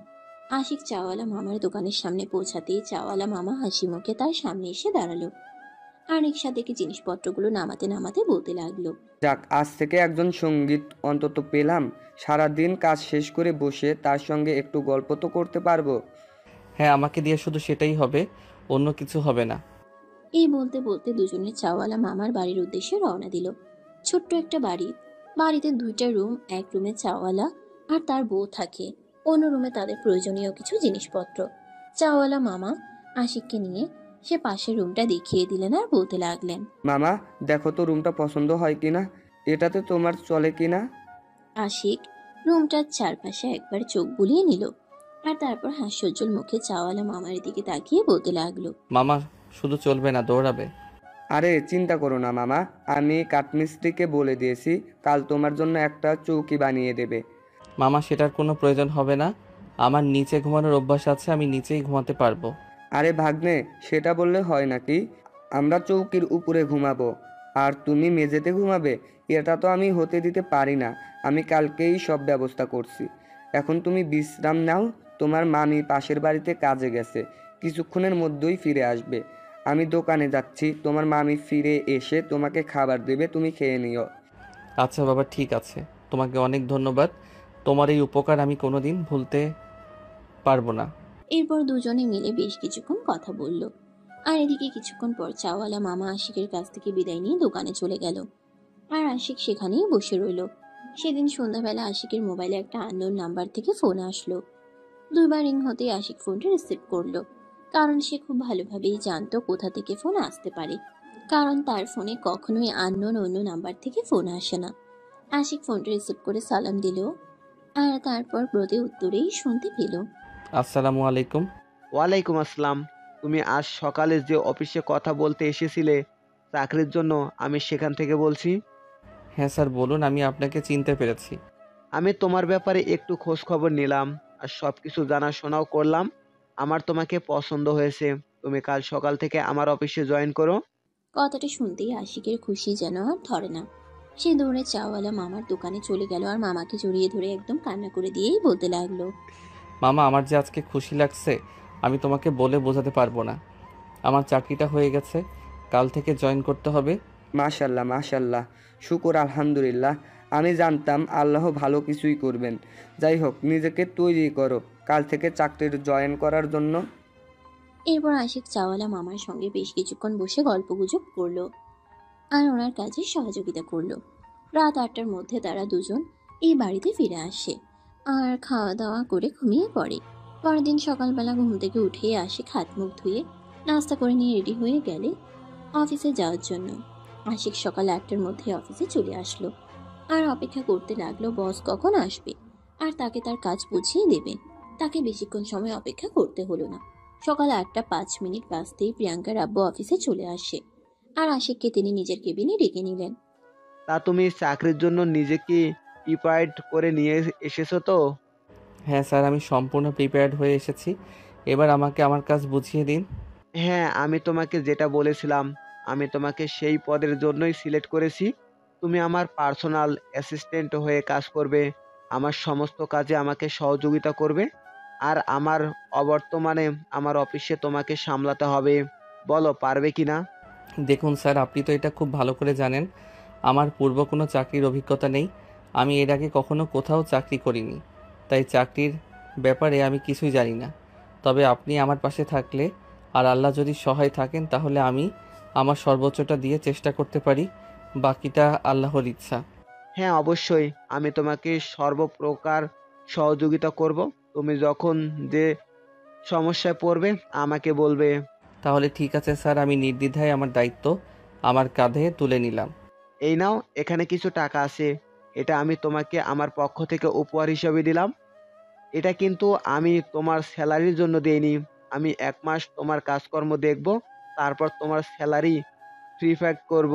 আশিক চাওয়ালা মামার দোকানের সামনে পৌঁছাতেই চাওয়ালা মামা হাসি মুখে তার সামনে এসে দাঁড়ালো আর রিক্সা থেকে জিনিসপত্রগুলো নামাতে নামাতে বলতে লাগলো, যাক, আজ থেকে একজন সঙ্গীত অন্তত পেলাম। সারাদিন কাজ শেষ করে বসে তার সঙ্গে একটু গল্প তো করতে পারবো। হ্যাঁ, আমাকে দিয়ে শুধু সেটাই হবে, অন্য কিছু হবে না। এই বলতে বলতে দুজনে চাওয়ালা মামার বাড়ির উদ্দেশ্যে রওনা দিল। ছোট্ট একটা বাড়ি, বাড়িতে দুইটা রুম, এক রুমে চাওয়ালা আর তার বউ থাকে, অন্য রুমে তাদের প্রয়োজনীয় কিছু জিনিসপত্র। চাওয়ালা মামা আশিককে নিয়ে সে পাশের রুমটা দেখিয়ে দিলেন আর বলতে লাগলেন, মামা, দেখো তো রুমটা পছন্দ হয় কিনা, এটাতে তোমার চলে কিনা। আশিক রুমটার চারপাশে একবার চোখ বুলিয়ে নিল আর তারপর হাস্যোজ্জ্বল মুখে চাওয়ালা মামার দিকে তাকিয়ে বলতে লাগলো, মামা শুধু চলবে না, দৌড়াবে। আরে চিন্তা করো না মামা, আমি কাঠমিস্ত্রিকে বলে দিয়েছি, কাল তোমার জন্য একটা চৌকি বানিয়ে দেবে। মামা সেটার কোনো প্রয়োজন হবে না, আমার নিচে ঘুমানোর অভ্যাস আছে, আমি নিচেই ঘুমাতে পারবো। আরে ভাগ্নে, সেটা বললে হয় নাকি? আমরা চৌকির উপরে ঘুমাবো আর তুমি মেঝেতে ঘুমাবে, এটা তো আমি হতে দিতে পারি না। আমি কালকেই সব ব্যবস্থা করছি। এখন তুমি বিশ্রাম নাও, তোমার মামি পাশের বাড়িতে কাজে গেছে, কিছুক্ষণের মধ্যেই ফিরে আসবে। আমি দোকানে যাচ্ছি, তোমার মামি ফিরে এসে তোমাকে খাবার দেবে, তুমি খেয়ে নিও। আচ্ছা বাবা, ঠিক আছে, তোমাকে অনেক ধন্যবাদ। তোমার এই উপকার আমি কোনোদিন ভুলতে পারবো না। এরপর দুজনে মিলে বেশ কিছুক্ষণ কথা বলল আর এদিকে কিছুক্ষণ পর চাওয়ালা মামা আশিকের কাছ থেকে বিদায় নিয়ে দোকানে চলে গেল আর আশিক সেখানেই বসে রইল। সেদিন সন্ধ্যাবেলা আশিকের মোবাইলে একটা আননোন নাম্বার থেকে ফোন আসলো। দুইবার রিং হতেই আশিক ফোনটা রিসিভ করলো, কারণ সে খুব ভালোভাবেই জানতো কোথা থেকে ফোন আসতে পারে, কারণ তার ফোনে কখনোই আননোন অন্য নাম্বার থেকে ফোন আসে না। আশিক ফোনটা রিসিভ করে সালাম দিল আর তারপর প্রতি উত্তরেই শুনতে পেল, আসসালামু আলাইকুম। ওয়ালাইকুম আসসালাম। তুমি আজ সকালে যে অফিসে কথা বলতে এসেছিলে চাকরির জন্য, আমি সেখান থেকে বলছি। হ্যাঁ স্যার বলুন, আমি আপনাকে চিনতে পেরেছি। আমি তোমার ব্যাপারে একটু খোঁজ খবর নিলাম আর সবকিছু জানাশোনাও করলাম। আমার তোমাকে পছন্দ হয়েছে। তুমি কাল সকাল থেকে আমার অফিসে জয়েন করো। কথাটা শুনতেই আশিকের খুশি যেন আর ধরে না। সে দৌড়ে চাওয়ালা মামার দোকানে চলে গেল আর মামাকে জড়িয়ে ধরে একদম কান্না করে দিয়েই বলতে লাগলো, মামা, আমার যে আজকে খুশি লাগছে আমি তোমাকে বলে বোঝাতে পারবো না। আমার চাকরিটা হয়ে গেছে, কাল থেকে জয়েন করতে হবে। মাশাল্লাহ মাশাল্লাহ, শুকর আলহামদুলিল্লাহ। আমি জানতাম আল্লাহ ভালো কিছুই করবেন। যাই হোক, নিজেকে তৈরি করো কাল থেকে চাকরির জয়েন করার জন্য। এরপর আশিক চাওয়ালা মামার সঙ্গে বেশ কিছুক্ষণ বসে গল্পগুজব করলো আর ওনার কাজে সহযোগিতা করলো। রাত 8টার মধ্যে তারা দুজন এই বাড়িতে ফিরে আসে আর খাওয়া দাওয়া করে ঘুমিয়ে পড়ে। পরের দিন সকালবেলা ঘুম থেকে উঠে আশিক হাত মুখ ধুয়ে নাস্তা করে নিয়ে রেডি হয়ে গেলে অফিসে যাওয়ার জন্য। আশিক সকাল 8টার মধ্যে অফিসে চলে আসলো আর অপেক্ষা করতে লাগলো বস কখন আসবে আর তাকে তার কাজ বুঝিয়ে দেবে। তাকে বেশিক্ষণ সময় অপেক্ষা করতে হলো না। সকাল 8টা 5 মিনিট বাজতেই প্রিয়াঙ্কার আব্বু অফিসে চলে আসে আর আশিককে তিনি নিজের কেবিনে ডেকে নিলেন। তা তুমি চাকরির জন্য নিজেকে প্রিপেয়ার্ড করে নিয়ে এসেছো তো? হ্যাঁ স্যার, আমি সম্পূর্ণ প্রিপেয়ার্ড হয়ে এসেছি। এবার আমাকে আমার কাজ বুঝিয়ে দিন। হ্যাঁ, আমি তোমাকে যেটা বলেছিলাম, আমি তোমাকে সেই পদের জন্যই সিলেক্ট করেছি। তুমি আমার পার্সোনাল অ্যাসিস্ট্যান্ট হয়ে কাজ করবে, আমার সমস্ত কাজে আমাকে সহযোগিতা করবে আর আমার অবর্তমানে আমার অফিসে তোমাকে সামলাতে হবে। বলো পারবে কিনা? দেখুন স্যার, আপনি তো এটা খুব ভালো করে জানেন আমার পূর্ব কোনো চাকরির অভিজ্ঞতা নেই। আমি এর আগে কখনো কোথাও চাকরি করিনি, তাই চাকরির ব্যাপারে আমি কিছুই জানি না। তবে আপনি আমার পাশে থাকলে আর আল্লাহ যদি সহায় থাকেন তাহলে আমি আমার সর্বোচ্চটা দিয়ে চেষ্টা করতে পারি, বাকিটা আল্লাহর ইচ্ছা। হ্যাঁ, অবশ্যই আমি তোমাকে সর্বপ্রকার সহযোগিতা করব। তুমি যখন যে সমস্যায় পড়বে আমাকে বলবে। তাহলে ঠিক আছে স্যার, আমি নির্দ্বিধায় আমার দায়িত্ব আমার কাঁধে তুলে নিলাম। এই নাও, এখানে কিছু টাকা আছে। এটা আমি তোমাকে আমার পক্ষ থেকে উপহার হিসেবে দিলাম। এটা কিন্তু আমি তোমার স্যালারির জন্য দেইনি। আমি 1 মাস তোমার কাজকর্ম দেখব, তারপর তোমার স্যালারি প্রিপেড করব।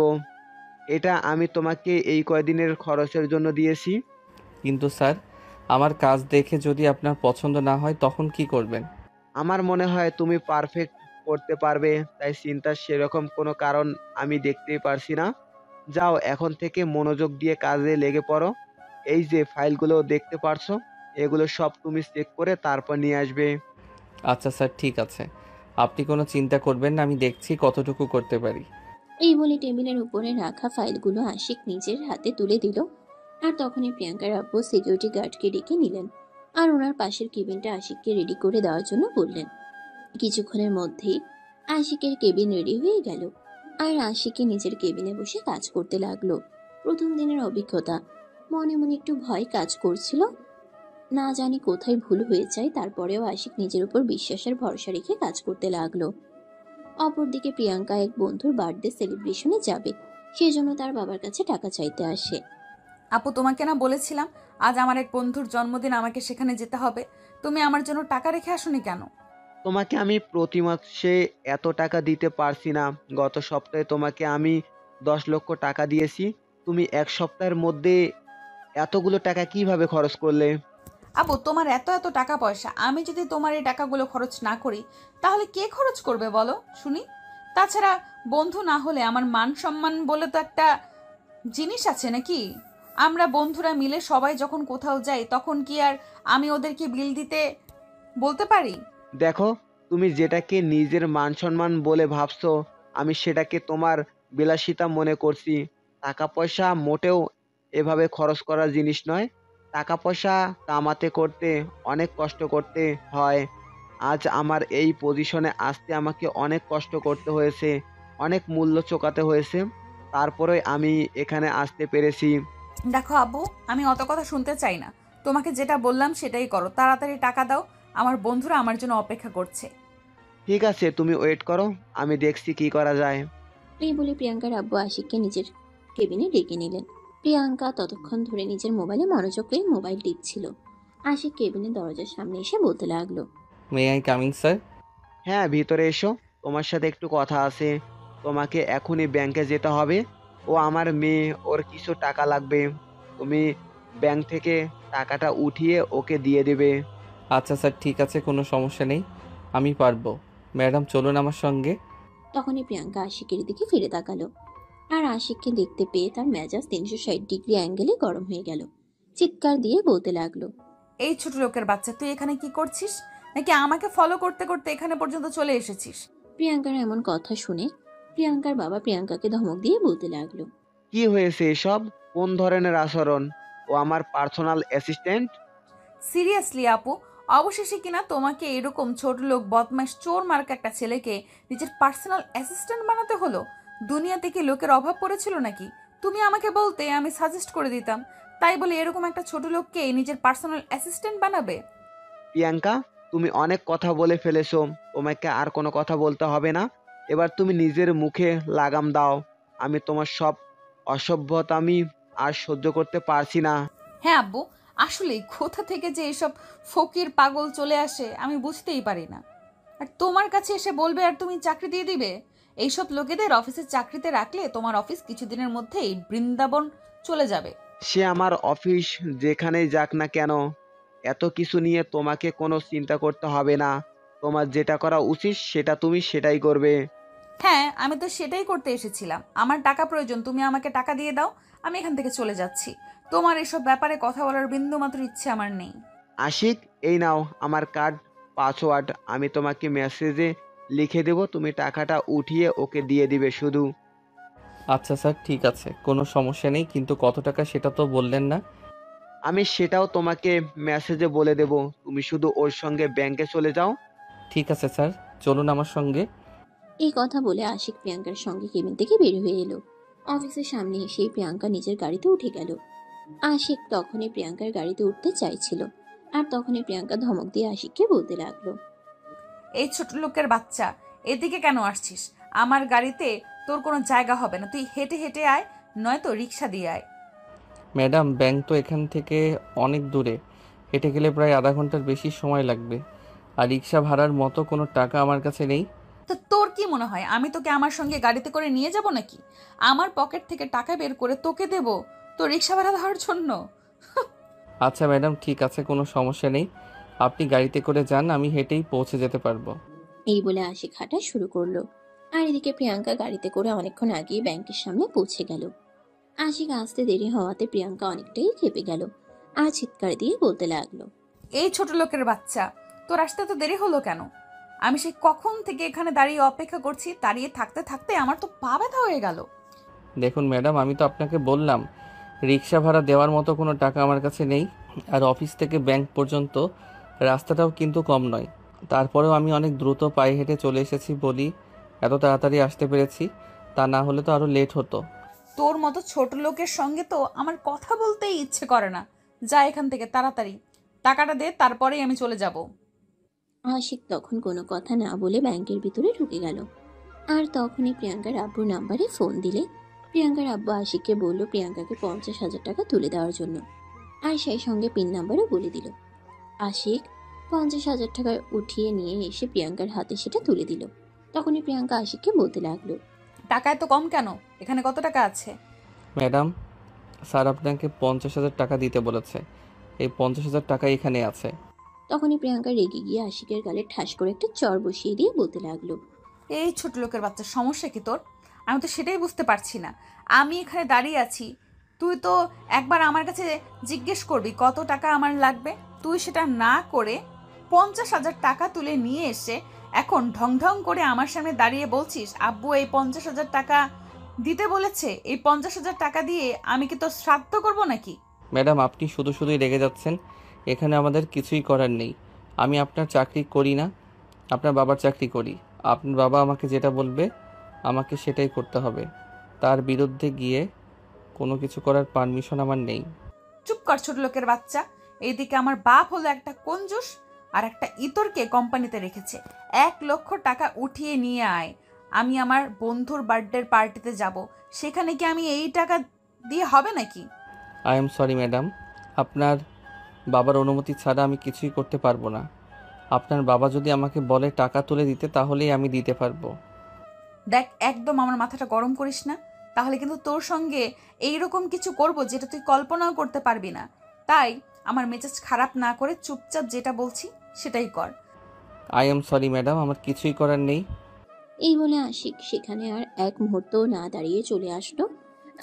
এটা আমি তোমাকে এই কয়দিনের খরচের জন্য দিয়েছি। কিন্তু স্যার, আমার কাজ দেখে যদি আপনার পছন্দ না হয় তখন কি করবেন? আমার মনে হয় তুমি পারফেক্ট করতে পারবে, তাই চিন্তার সেরকম কোনো কারণ আমি দেখতেই পারছি না। যাও, এখন থেকে মনোযোগ দিয়ে কাজে লেগে পড়ো। এই যে ফাইলগুলো দেখতে পারছো, এগুলো সব তুমি চেক করে তারপর নিয়ে আসবে। আচ্ছা স্যার, ঠিক আছে, আপনি কোনো চিন্তা করবেন না, আমি দেখছি কতটুকু করতে পারি। এই বলে টেবিলের উপরে রাখা ফাইলগুলো আশিক নিজের হাতে তুলে দিল। আর তখনই প্রিয়াঙ্কার আব্বু সিকিউরিটি গার্ডকে ডেকে নিলেন আর ওনার পাশের কেবিনটা আশিককে রেডি করে দেওয়ার জন্য বললেন। কিছুক্ষণের মধ্যেই আশিকের কেবিন রেডি হয়ে গেল আর আশিকে নিজের কেবিনে বসে কাজ করতে লাগলো। প্রথম দিনের অভিজ্ঞতা, মনে মনে একটু ভয় কাজ করছিল, না জানি কোথায় ভুল হয়ে যায়। তারপরেও আশিক নিজের উপর বিশ্বাসের ভরসা রেখে কাজ করতে লাগলো। অপরদিকে প্রিয়াঙ্কা এক বন্ধুর বার্থডে সেলিব্রেশনে যাবে, সেজন্য তার বাবার কাছে টাকা চাইতে আসে। আপু, তোমাকে না বলেছিলাম আজ আমার এক বন্ধুর জন্মদিন, আমাকে সেখানে যেতে হবে। তুমি আমার জন্য টাকা রেখে আসোনি কেন? তোমাকে আমি প্রতি মাসে এত টাকা দিতে পারছি না। গত সপ্তাহে তোমাকে আমি 10 লক্ষ টাকা দিয়েছি। তুমি 1 সপ্তাহের মধ্যে এতগুলো টাকা কিভাবে খরচ করলে? আপু, তোমার এত এত টাকা পয়সা, আমি যদি তোমার এই টাকাগুলো খরচ না করি তাহলে কে খরচ করবে বলো শুনি? তাছাড়া বন্ধু না হলে আমার মান সম্মান বলে তো একটা জিনিস আছে নাকি? আমরা বন্ধুরা মিলে সবাই যখন কোথাও যাই তখন কি আর আমি ওদেরকে বিল দিতে বলতে পারি? দেখো, তুমি যেটাকে নিজের মান সম্মান বলে ভাবছো, আমি সেটাকে তোমার বিলাসিতা মনে করছি। টাকা পয়সা মোটেও এভাবে খরচ করার জিনিস নয়। টাকা পয়সা কামাতে করতে অনেক কষ্ট করতে হয়। আজ আমার এই পজিশনে আসতে আমাকে অনেক কষ্ট করতে হয়েছে, অনেক মূল্য চোকাতে হয়েছে। তারপরে আমি এখানে আসতে পেরেছি। দেখো আব্বু, আমি অত কথা শুনতে চাই না। তোমাকে যেটা বললাম সেটাই করো, তাড়াতাড়ি টাকা দাও। আমার বন্ধুরা আমার জন্য অপেক্ষা করছে। ঠিক আছে, তুমি ওয়েট করো, আমি দেখছি কি করা যায়। এই বলে প্রিয়াঙ্কার আব্বু আশিককে নিজের কেবিনে ডেকে নিলেন। প্রিয়াঙ্কা ততক্ষণ ধরে নিজের মোবাইলে মনোযোগ করে মোবাইল টিপছিল। আশিক কেবিনের দরজার সামনে এসে বলতে লাগলো। May I coming sir? হ্যাঁ, ভিতরে এসো। তোমার সাথে একটু কথা আছে। তোমাকে এখনই ব্যাংকে যেতে হবে। ও আমার মেয়ে, ওর কিছু টাকা লাগবে। তুমি ব্যাংক থেকে টাকাটা উঠিয়ে ওকে দিয়ে দেবে। আচ্ছা স্যার, ঠিক আছে, কোনো সমস্যা নেই, আমি পারবো। ম্যাডাম চলুন আমার সঙ্গে। তখনই প্রিয়াঙ্কা আশিকের দিকে ফিরে তাকালো আর আশিককে দেখতে পেয়ে তার মেজাজ 360 ডিগ্রি অ্যাঙ্গেলে গরম হয়ে গেল। চিৎকার দিয়ে বলতে লাগলো। এই ছোট লোকের বাচ্চা, তুই এখানে কি করছিস? নাকি আমাকে ফলো করতে করতে এখানে পর্যন্ত চলে এসেছিস? প্রিয়াঙ্কার এমন কথা শুনে প্রিয়াঙ্কার বাবা প্রিয়াঙ্কাকে ধমক দিয়ে বলতে লাগলো। কি হয়েছে এসব? কোন ধরনের আচরণ? ও আমার পার্সোনাল অ্যাসিস্ট্যান্ট। সিরিয়াসলি আপু, অবশেষে কিনা তোমাকে এরকম ছোট লোক বদমাইশ চোর মার্কা একটা ছেলেকে নিজের পার্সোনাল অ্যাসিস্ট্যান্ট বানাতে হলো? দুনিয়াতে কি লোকের অভাব পড়েছিল নাকি? তুমি আমাকে বলতে, আমি সাজেস্ট করে দিতাম। তাই বলে এরকম একটা ছোট লোককে নিজের পার্সোনাল অ্যাসিস্ট্যান্ট বানাবে? প্রিয়াঙ্কা, তুমি অনেক কথা বলে ফেলেছো। তোমাকে আর কোনো কথা বলতে হবে না। এবার তুমি নিজের মুখে লাগাম দাও। আমি তোমার সব অসভ্যতামি আর সহ্য করতে পারছি না। হ্যাঁ আব্বু, আসলে কোথা থেকে যে এসব ফকির পাগল চলে আসে আমি বুঝতেই পারি না। আর তোমার কাছে এসে বলবে আর তুমি চাকরি দিয়ে দিবে? এইসব লোকেদের অফিসে চাকরিতে রাখলে তোমার অফিস কিছুদিনের মধ্যেই বৃন্দাবন চলে যাবে। সে আমার অফিস যেখানেই যাক না কেন, এত কিছু নিয়ে তোমাকে কোনো চিন্তা করতে হবে না। তোমার যেটা করা উচিত সেটা তুমি সেটাই করবে। হ্যাঁ, আমি তো সেটাই করতে এসেছিলাম। আমার টাকা প্রয়োজন, তুমি আমাকে টাকা দিয়ে দাও, আমি এখান থেকে চলে যাচ্ছি। তোমার এসব ব্যাপারে কথা বলার বিন্দুমাত্র ইচ্ছে আমার নেই। আশিক, এই নাও আমার কার্ড, পাসওয়ার্ড আমি তোমাকে মেসেজে লিখে দেব, তুমি টাকাটা উঠিয়ে ওকে দিয়ে দিবে শুধু। আচ্ছা স্যার, ঠিক আছে, কোনো সমস্যা নেই, কিন্তু কত টাকা সেটা তো বললেন না। আমি সেটাও তোমাকে মেসেজে বলে দেব, তুমি শুধু ওর সঙ্গে ব্যাংকে চলে যাও। ঠিক আছে স্যার, চলুন আমার সঙ্গে। এই কথা বলে আশিক প্রিয়াঙ্কার সঙ্গে কেবিন থেকে বের হয়ে এলো। অফিসের সামনে এসে প্রিয়াঙ্কা নিজের গাড়িতে উঠে গেল। আশিক তখনই প্রিয়াঙ্কার গাড়িতে উঠতে চাইছিল, আর তখনই প্রিয়াঙ্কা ধমক দিয়ে আশিককে বলতে লাগলো, এই ছোট লোকের বাচ্চা, এদিকে কেন আসছিস? আমার গাড়িতে তোর কোনো জায়গা হবে না, তুই হেঁটে হেঁটে আয়, নয়তো রিক্সা দিয়ে আয়। ম্যাডাম, ব্যাংক তো এখান থেকে অনেক দূরে, হেঁটে গেলে প্রায় আধা ঘন্টার বেশি সময় লাগবে, আর রিক্সা ভাড়ার মতো কোনো টাকা আমার কাছে নেই। তো তোর কি মনে হয় আমি তোকে আমার সঙ্গে গাড়িতে করে নিয়ে যাব নাকি? আমার পকেট থেকে টাকা বের করে তোকে দেব তোর রিক্সা ভাড়া দেওয়ার জন্য? আচ্ছা ম্যাডাম, ঠিক আছে, কোনো সমস্যা নেই, আপনি গাড়িতে করে যান, আমি হেঁটেই পৌঁছে যেতে পারবো। এই বলে আশিক হাঁটা শুরু করলো। আর এদিকে প্রিয়াঙ্কা গাড়িতে করে অনেকক্ষণ আগেই ব্যাংকের সামনে পৌঁছে গেল। আশিক আসতে দেরি হওয়াতে প্রিয়াঙ্কা অনেকটাই খেপে গেল, আর চিৎকার দিয়ে বলতে লাগলো, এই ছোট লোকের বাচ্চা, তোর আসতে তো দেরি হলো কেন? আমি সেই কখন থেকে এখানে দাঁড়িয়ে অপেক্ষা করছি, দাঁড়িয়ে থাকতে থাকতে আমার তো পা ব্যথা হয়ে গেল। দেখুন ম্যাডাম, আমি তো আপনাকে বললাম রিক্সা ভাড়া দেওয়ার মতো কোনো টাকা আমার কাছে নেই, আর অফিস থেকে ব্যাংক পর্যন্ত রাস্তাটাও কিন্তু কম নয়, তারপরেও আমি অনেক দ্রুত পায়ে হেঁটে চলে এসেছি বলি এত তাড়াতাড়ি আসতে পেরেছি, তা না হলে তো আরও লেট হতো। তোর মতো ছোট লোকের সঙ্গে তো আমার কথা বলতেই ইচ্ছে করে না। যা এখান থেকে তাড়াতাড়ি, টাকাটা দে, তারপরেই আমি চলে যাব। আশিক তখন কোনো কথা না বলে ব্যাংকের ভিতরে ঢুকে গেল। আর তখনই প্রিয়াঙ্কার আব্বুর নাম্বারে ফোন দিলে প্রিয়াঙ্কার আব্বু আশিককে বলল প্রিয়াঙ্কাকে 50,000 টাকা তুলে দেওয়ার জন্য, আর সেই সঙ্গে পিন নাম্বারও বলে দিল। আশিক 50,000 টাকা উঠিয়ে নিয়ে এসে প্রিয়াঙ্কার হাতে সেটা তুলে দিল। তখনই প্রিয়াঙ্কা আশিককে বলতে লাগলো, টাকা এত কম কেন? এখানে কত টাকা আছে? ম্যাডাম, স্যার আপনাকে 50,000 টাকা দিতে বলেছে, এই 50,000 টাকা এখানে আছে। তখনই প্রিয়াঙ্কা রেগে গিয়ে আশিকের গালে ঠাস করে একটা চড় বসিয়ে দিয়ে বলতে লাগলো, এই ছোট লোকের বাচ্চা, সমস্যা কি তোর? আমি তো সেটাই বুঝতে পারছি না। আমি এখানে দাঁড়িয়ে আছি, তুই তো একবার আমার কাছে জিজ্ঞেস করবি কত টাকা আমার লাগবে। তুই সেটা না করে 50,000 টাকা তুলে নিয়ে এসে এখন ঢং ঢং করে আমার সামনে দাঁড়িয়ে বলছিস আব্বু এই 50,000 টাকা দিতে বলেছে, এই 50,000 টাকা দিয়ে আমি কি তোর শ্রাদ্ধ করবো নাকি? ম্যাডাম, আপনি শুধু শুধুই রেগে যাচ্ছেন, এখানে আমাদের কিছুই করার নেই, আমি আপনার চাকরি করি না, আপনার বাবার চাকরি করি, আপনার বাবা আমাকে যেটা বলবে আমাকে সেটাই করতে হবে, তার বিরুদ্ধে গিয়ে কোনো কিছু করার পারমিশন আমার নেই। চুপ কর ছোট লোকের বাচ্চা। এইদিকে আমার বাপ হলো একটা কঞ্জুস, আর একটা ইতরকে কোম্পানিতে রেখেছে। 1,00,000 টাকা উঠিয়ে নিয়ে আয়, আমি আমার বন্ধুর বার্থডের পার্টিতে যাব, সেখানে কি আমি এই টাকা দিয়ে হবে নাকি? আই এম সরি ম্যাডাম, আপনার বাবার অনুমতি ছাড়া আমি কিছুই করতে পারবো না, আপনার বাবা যদি আমাকে বলে টাকা তুলে দিতে তাহলেই আমি দিতে পারবো। দেখ, একদম আমার মাথাটা গরম করিস না, তাহলে কিন্তু তোর সঙ্গে এইরকম কিছু করব যেটা তুই কল্পনাও করতে পারবি না। তাই আমার মেজাজ খারাপ না করে চুপচাপ যেটা বলছি সেটাই কর। আই এম সরি ম্যাডাম, আমার কিছুই করার নেই। এই বলে আশিক সেখানে আর এক মুহূর্ত না দাঁড়িয়ে চলে আসলো।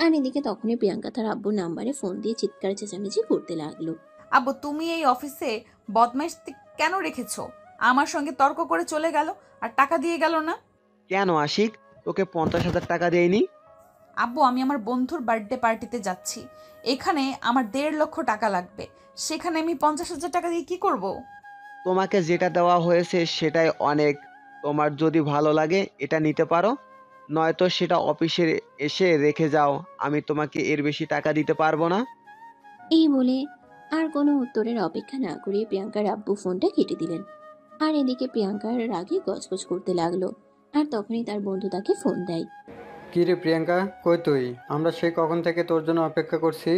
আর এদিকে তখনই প্রিয়াঙ্কা তার আব্বুর নাম্বারে ফোন দিয়ে চিৎকার চেঁচামেচি করতে লাগলো, আব্বু, তুমি এই অফিসে বদমাইশ কেন রেখেছো? আমার সঙ্গে তর্ক করে চলে গেল আর টাকা দিয়ে গেল না। কেন আশিক, তোকে 50,000 টাকা দেয়নি? আব্বু, আমি আমার বন্ধুর বার্থডে পার্টিতে যাচ্ছি, এখানে আমার 1,50,000 টাকা লাগবে, সেখানে আমি 50,000 টাকা দিয়ে কি করব? তোমাকে যেটা দেওয়া হয়েছে সেটাই অনেক, তোমার যদি ভালো লাগে এটা নিতে পারো, নয়তো সেটা অফিসে এসে রেখে যাও, আমি তোমাকে এর বেশি টাকা দিতে পারবো না। এই বলে আর কোনো উত্তরের অপেক্ষা না করে প্রিয়াঙ্কার আব্বু ফোনটা কেটে দিলেন। আর এদিকে প্রিয়াঙ্কার রাগে গজগজ করতে লাগলো। আর তখনই তার বন্ধু তাকে ফোন দেয়। কী রে প্রিয়াঙ্কা, কই তুই? আমরা সেই কখন থেকে তোর জন্য অপেক্ষা করছি,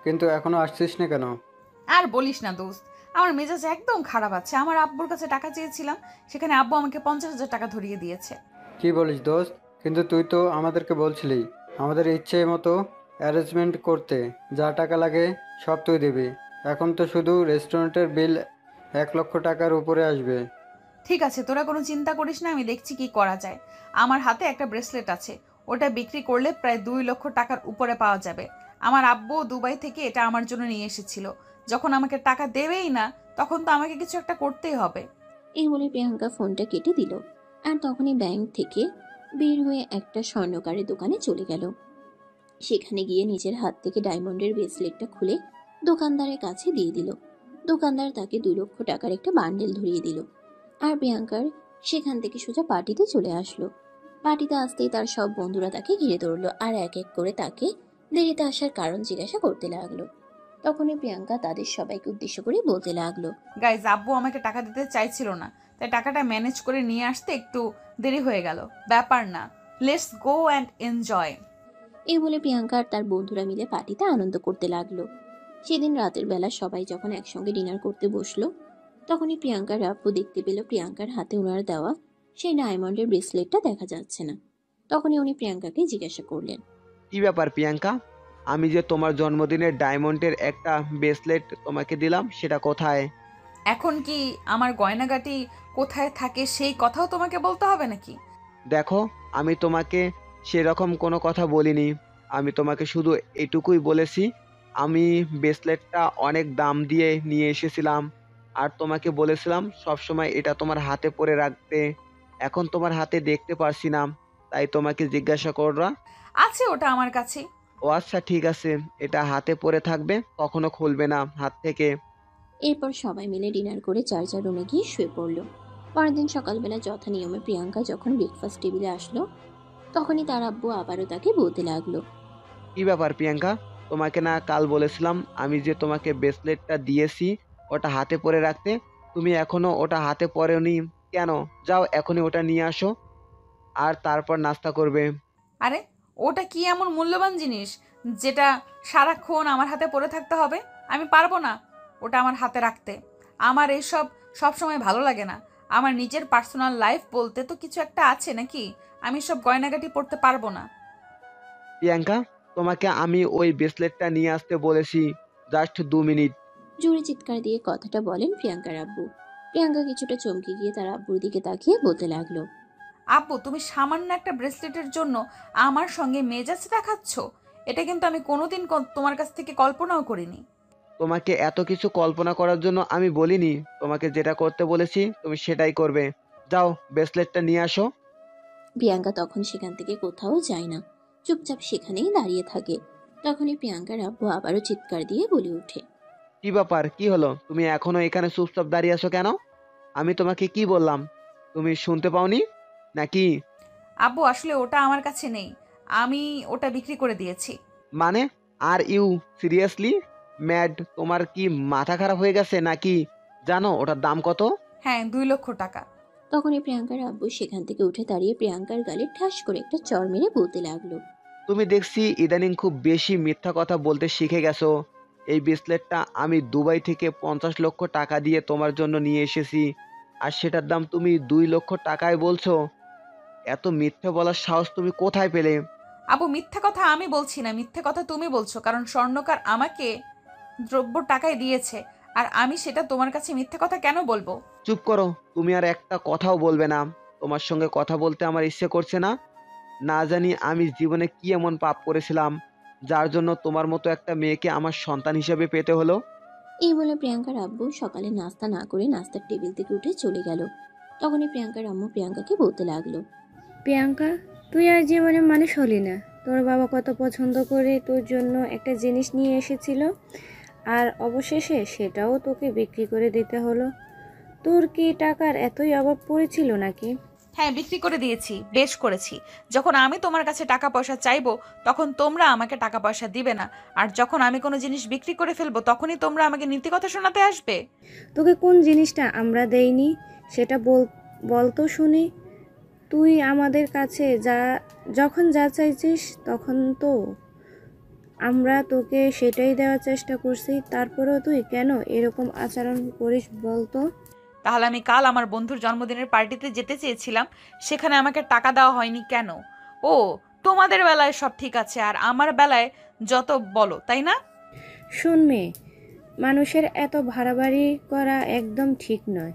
কিন্তু এখনো আসছিস না কেন? আর বলিস না দোস্ত, আমার মেজাজ একদম খারাপ আছে। আমার আব্বুর কাছে টাকা চেয়েছিলাম, সেখানে আব্বু আমাকে 50,000 টাকা ধরিয়ে দিয়েছে। কি বলিস দোস্ত? কিন্তু তুই তো আমাদেরকে বলছিলি আমাদের ইচ্ছে মতো অ্যারেঞ্জমেন্ট করতে, যা টাকা লাগে সব তুই দিবি। এখন তো শুধু রেস্টুরেন্টের বিল 1,00,000 টাকার উপরে আসবে। ঠিক আছে, তোরা কোনো চিন্তা করিস না, আমি দেখছি কি করা যায়। আমার হাতে একটা ব্রেসলেট আছে, ওটা বিক্রি করলে প্রায় 2,00,000 টাকার উপরে পাওয়া যাবে। আমার আব্বু দুবাই থেকে এটা আমার জন্য নিয়ে এসেছিল, যখন আমাকে টাকা দেবেই না তখন তো আমাকে কিছু একটা করতেই হবে। এই বলে প্রিয়াঙ্কা ফোনটা কেটে দিল। আর তখনই ব্যাংক থেকে বের হয়ে একটা স্বর্ণকারের দোকানে চলে গেল। সেখানে গিয়ে নিজের হাত থেকে ডায়মন্ডের ব্রেসলেটটা খুলে দোকানদারের কাছে দিয়ে দিল। দোকানদার তাকে 2 লক্ষ টাকার একটা বান্ডেল ধরিয়ে দিল। আর প্রিয়াঙ্কার সেখান থেকে সোজা পার্টিতে চলে আসলো। পার্টিতে আসতেই তার সব বন্ধুরা তাকে ঘিরে ধরলো আর এক এক করে তাকে দেরিতে আসার কারণ জিজ্ঞাসা করতে লাগলো। তখনই প্রিয়াঙ্কা তাদের সবাইকে উদ্দেশ্য করে বলতে লাগলো, গাইজ, আব্বু আমাকে টাকা দিতে চাইছিল না, তাই টাকাটা ম্যানেজ করে নিয়ে আসতে একটু দেরি হয়ে গেল। ব্যাপার না, লেটস গো অ্যান্ড এনজয়। এই বলে প্রিয়াঙ্কা আর তার বন্ধুরা মিলে পার্টিতে আনন্দ করতে লাগলো। সেদিন রাতের বেলা সবাই যখন একসঙ্গে ডিনার করতে বসলো, তখনই প্রিয়াঙ্কার আব্বু দেখতে পেল প্রিয়াঙ্কার হাতে ওনার দেওয়া সেই ডায়মন্ডের ব্রেসলেটটা দেখা যাচ্ছে না। তখনই উনি প্রিয়াঙ্কাকে জিজ্ঞাসা করলেন, কি ব্যাপার প্রিয়াঙ্কা, আমি যে তোমার জন্মদিনের ডায়মন্ডের একটা ব্রেসলেট তোমাকে দিলাম সেটা কোথায়? এখন কি আমার গয়নাগাটি কোথায় থাকে সেই কথাও তোমাকে বলতে হবে নাকি? দেখো, আমি তোমাকে সেরকম কোনো কথা বলিনি। আমি তোমাকে শুধু এটুকুই বলেছি, আমি ব্রেসলেটটা অনেক দাম দিয়ে নিয়ে এসেছিলাম আর তোমাকে বলেছিলাম সবসময় এটা তোমার হাতে পরে রাখতে। এখন তোমার হাতে দেখতে পারছি না, তাই তোমাকে জিজ্ঞাসা করলা। আছে ওটা আমার কাছে। ও আচ্ছা, ঠিক আছে, এটা হাতে পরে থাকবে, কখনো খুলবে না হাত থেকে। এরপর সবাই মিলে ডিনার করে যার যার রুমে গিয়ে শুয়ে পড়ল। পরের দিন সকালবেলা যথা নিয়মে প্রিয়াঙ্কা যখন ব্রেকফাস্ট টেবিলে আসলো, তখনই তার আব্বু আবারও তাকে বলতে লাগলো, কি ব্যাপার প্রিয়াঙ্কা, তোমাকে না কাল বলেছিলাম আমি যে তোমাকে ব্রেসলেটটা দিয়েছি ওটা হাতে পরে রাখতে, তুমি এখনো ওটা হাতে পরেনি কেন? যাও এখনই ওটা নিয়ে আসো আর তারপর নাস্তা করবে। আরে, ওটা কি এমন মূল্যবান জিনিস যেটা সারাক্ষণ আমার হাতে পড়ে থাকতে হবে? আমি পারবো না ওটা আমার হাতে রাখতে। আমার এইসব সবসময় ভালো লাগে না। আমার নিজের পার্সোনাল লাইফ বলতে তো কিছু একটা আছে নাকি? আমি সব গয়নাগাটি পড়তে পারবো না। প্রিয়াঙ্কা, তোমাকে আমি ওই ব্রেসলেটটা নিয়ে আসতে বলেছি, জাস্ট 2 মিনিট। জোরে চিৎকার দিয়ে কথাটা বলেন প্রিয়াঙ্কার আব্বু। প্রিয়াঙ্কা কিছুটা চমকে গিয়ে তার আব্বুর দিকে তাকিয়ে বলতে লাগলো, আব্বু, তুমি সামান্য একটা ব্রেসলেটের জন্য আমার সঙ্গে মেজাজ দেখাচ্ছ? এটা কিন্তু আমি কোনোদিন তোমার কাছ থেকে কল্পনাও করিনি। তোমাকে এত কিছু কল্পনা করার জন্য আমি বলিনি, তোমাকে যেটা করতে বলেছি তুমি সেটাই করবে। যাও ব্রেসলেটটা নিয়ে আসো। প্রিয়াঙ্কা তখন সেখান থেকে কোথাও যায় না, চুপচাপ সেখানেই দাঁড়িয়ে থাকে। তখনই প্রিয়াঙ্কার আব্বু আবারও চিৎকার দিয়ে বলে ওঠে, কি ব্যাপার, কি হলো? তুমি এখনো এখানে চুপচাপ দাঁড়িয়ে আছো কেন? আমি তোমাকে কি বললাম তুমি শুনতে পাওনি নাকি? আব্বু, আসলে ওটা আমার কাছে নেই, আমি ওটা বিক্রি করে দিয়েছি। মানে, আর ইউ সিরিয়াসলি ম্যাড? তোমার কি মাথা খারাপ হয়ে গেছে নাকি? জানো ওটার দাম কত? হ্যাঁ, 2 লক্ষ টাকা। তখনই প্রিয়াঙ্কার আব্বু সেখান থেকে উঠে দাঁড়িয়ে প্রিয়াঙ্কার গালে ঠাস করে একটা চড় মেরে বলতে লাগলো, তুমি দেখছি ইদানিং খুব বেশি মিথ্যা কথা বলতে শিখে গেছো। এই ব্রেসলেটটা আমি দুবাই থেকে 50 লক্ষ টাকা দিয়ে তোমার জন্য নিয়ে এসেছি, আর সেটার দাম তুমি 2 লক্ষ টাকায় বলছো। এত মিথ্যে বলার সাহস তুমি কোথায় পেলে? আব্বু, মিথ্যে কথা আমি বলছি না, মিথ্যে কথা তুমি বলছো, কারণ স্বর্ণকার আমাকে দ্রব্য টাকায় দিয়েছে, আর আমি সেটা তোমার কাছে মিথ্যে কথা কেন বলবো? চুপ করো, তুমি আর একটা কথাও বলবে না। তোমার সঙ্গে কথা বলতে আমার ইচ্ছে করছে না। না জানি আমি জীবনে কি এমন পাপ করেছিলাম যার জন্য তোমার মতো একটা মেয়েকে আমার সন্তান হিসেবে পেতে হলো। এই বলে প্রিয়াঙ্কার আব্বু সকালে নাস্তা না করে নাস্তার টেবিল থেকে উঠে চলে গেল। তখনই প্রিয়াঙ্কার আম্মু প্রিয়াঙ্কাকে বলতে লাগলো, প্রিয়াঙ্কা, তুই আর জীবনে মানুষ হলি না। তোর বাবা কত পছন্দ করে তোর জন্য একটা জিনিস নিয়ে এসেছিল, আর অবশেষে সেটাও তোকে বিক্রি করে দিতে হলো। তোর কি টাকার এতই অভাব পড়েছিল নাকি? হ্যাঁ, বিক্রি করে দিয়েছি, বেশ করেছি। যখন আমি তোমার কাছে টাকা পয়সা চাইবো তখন তোমরা আমাকে টাকা পয়সা দিবে না, আর যখন আমি কোনো জিনিস বিক্রি করে ফেলবো তখনই তোমরা আমাকে নীতি কথা শোনাতে আসবে। তোকে কোন জিনিসটা আমরা দেইনি সেটা বলতো শুনি। তুই আমাদের কাছে যখন যা চাইছিস তখন তো আমরা তোকে সেটাই দেওয়ার চেষ্টা করছি, তারপরেও তুই কেন এরকম আচরণ করিস বলতো? তাহলে আমি কাল আমার বন্ধুর জন্মদিনের পার্টিতে যেতে চেয়েছিলাম, সেখানে আমাকে টাকা দেওয়া হয়নি কেন? ও, তোমাদের বেলায় সব ঠিক আছে, আর আমার বেলায় যত বলো, তাই না? শোন মেয়ে, মানুষের এত বাড়াবাড়ি করা একদম ঠিক নয়।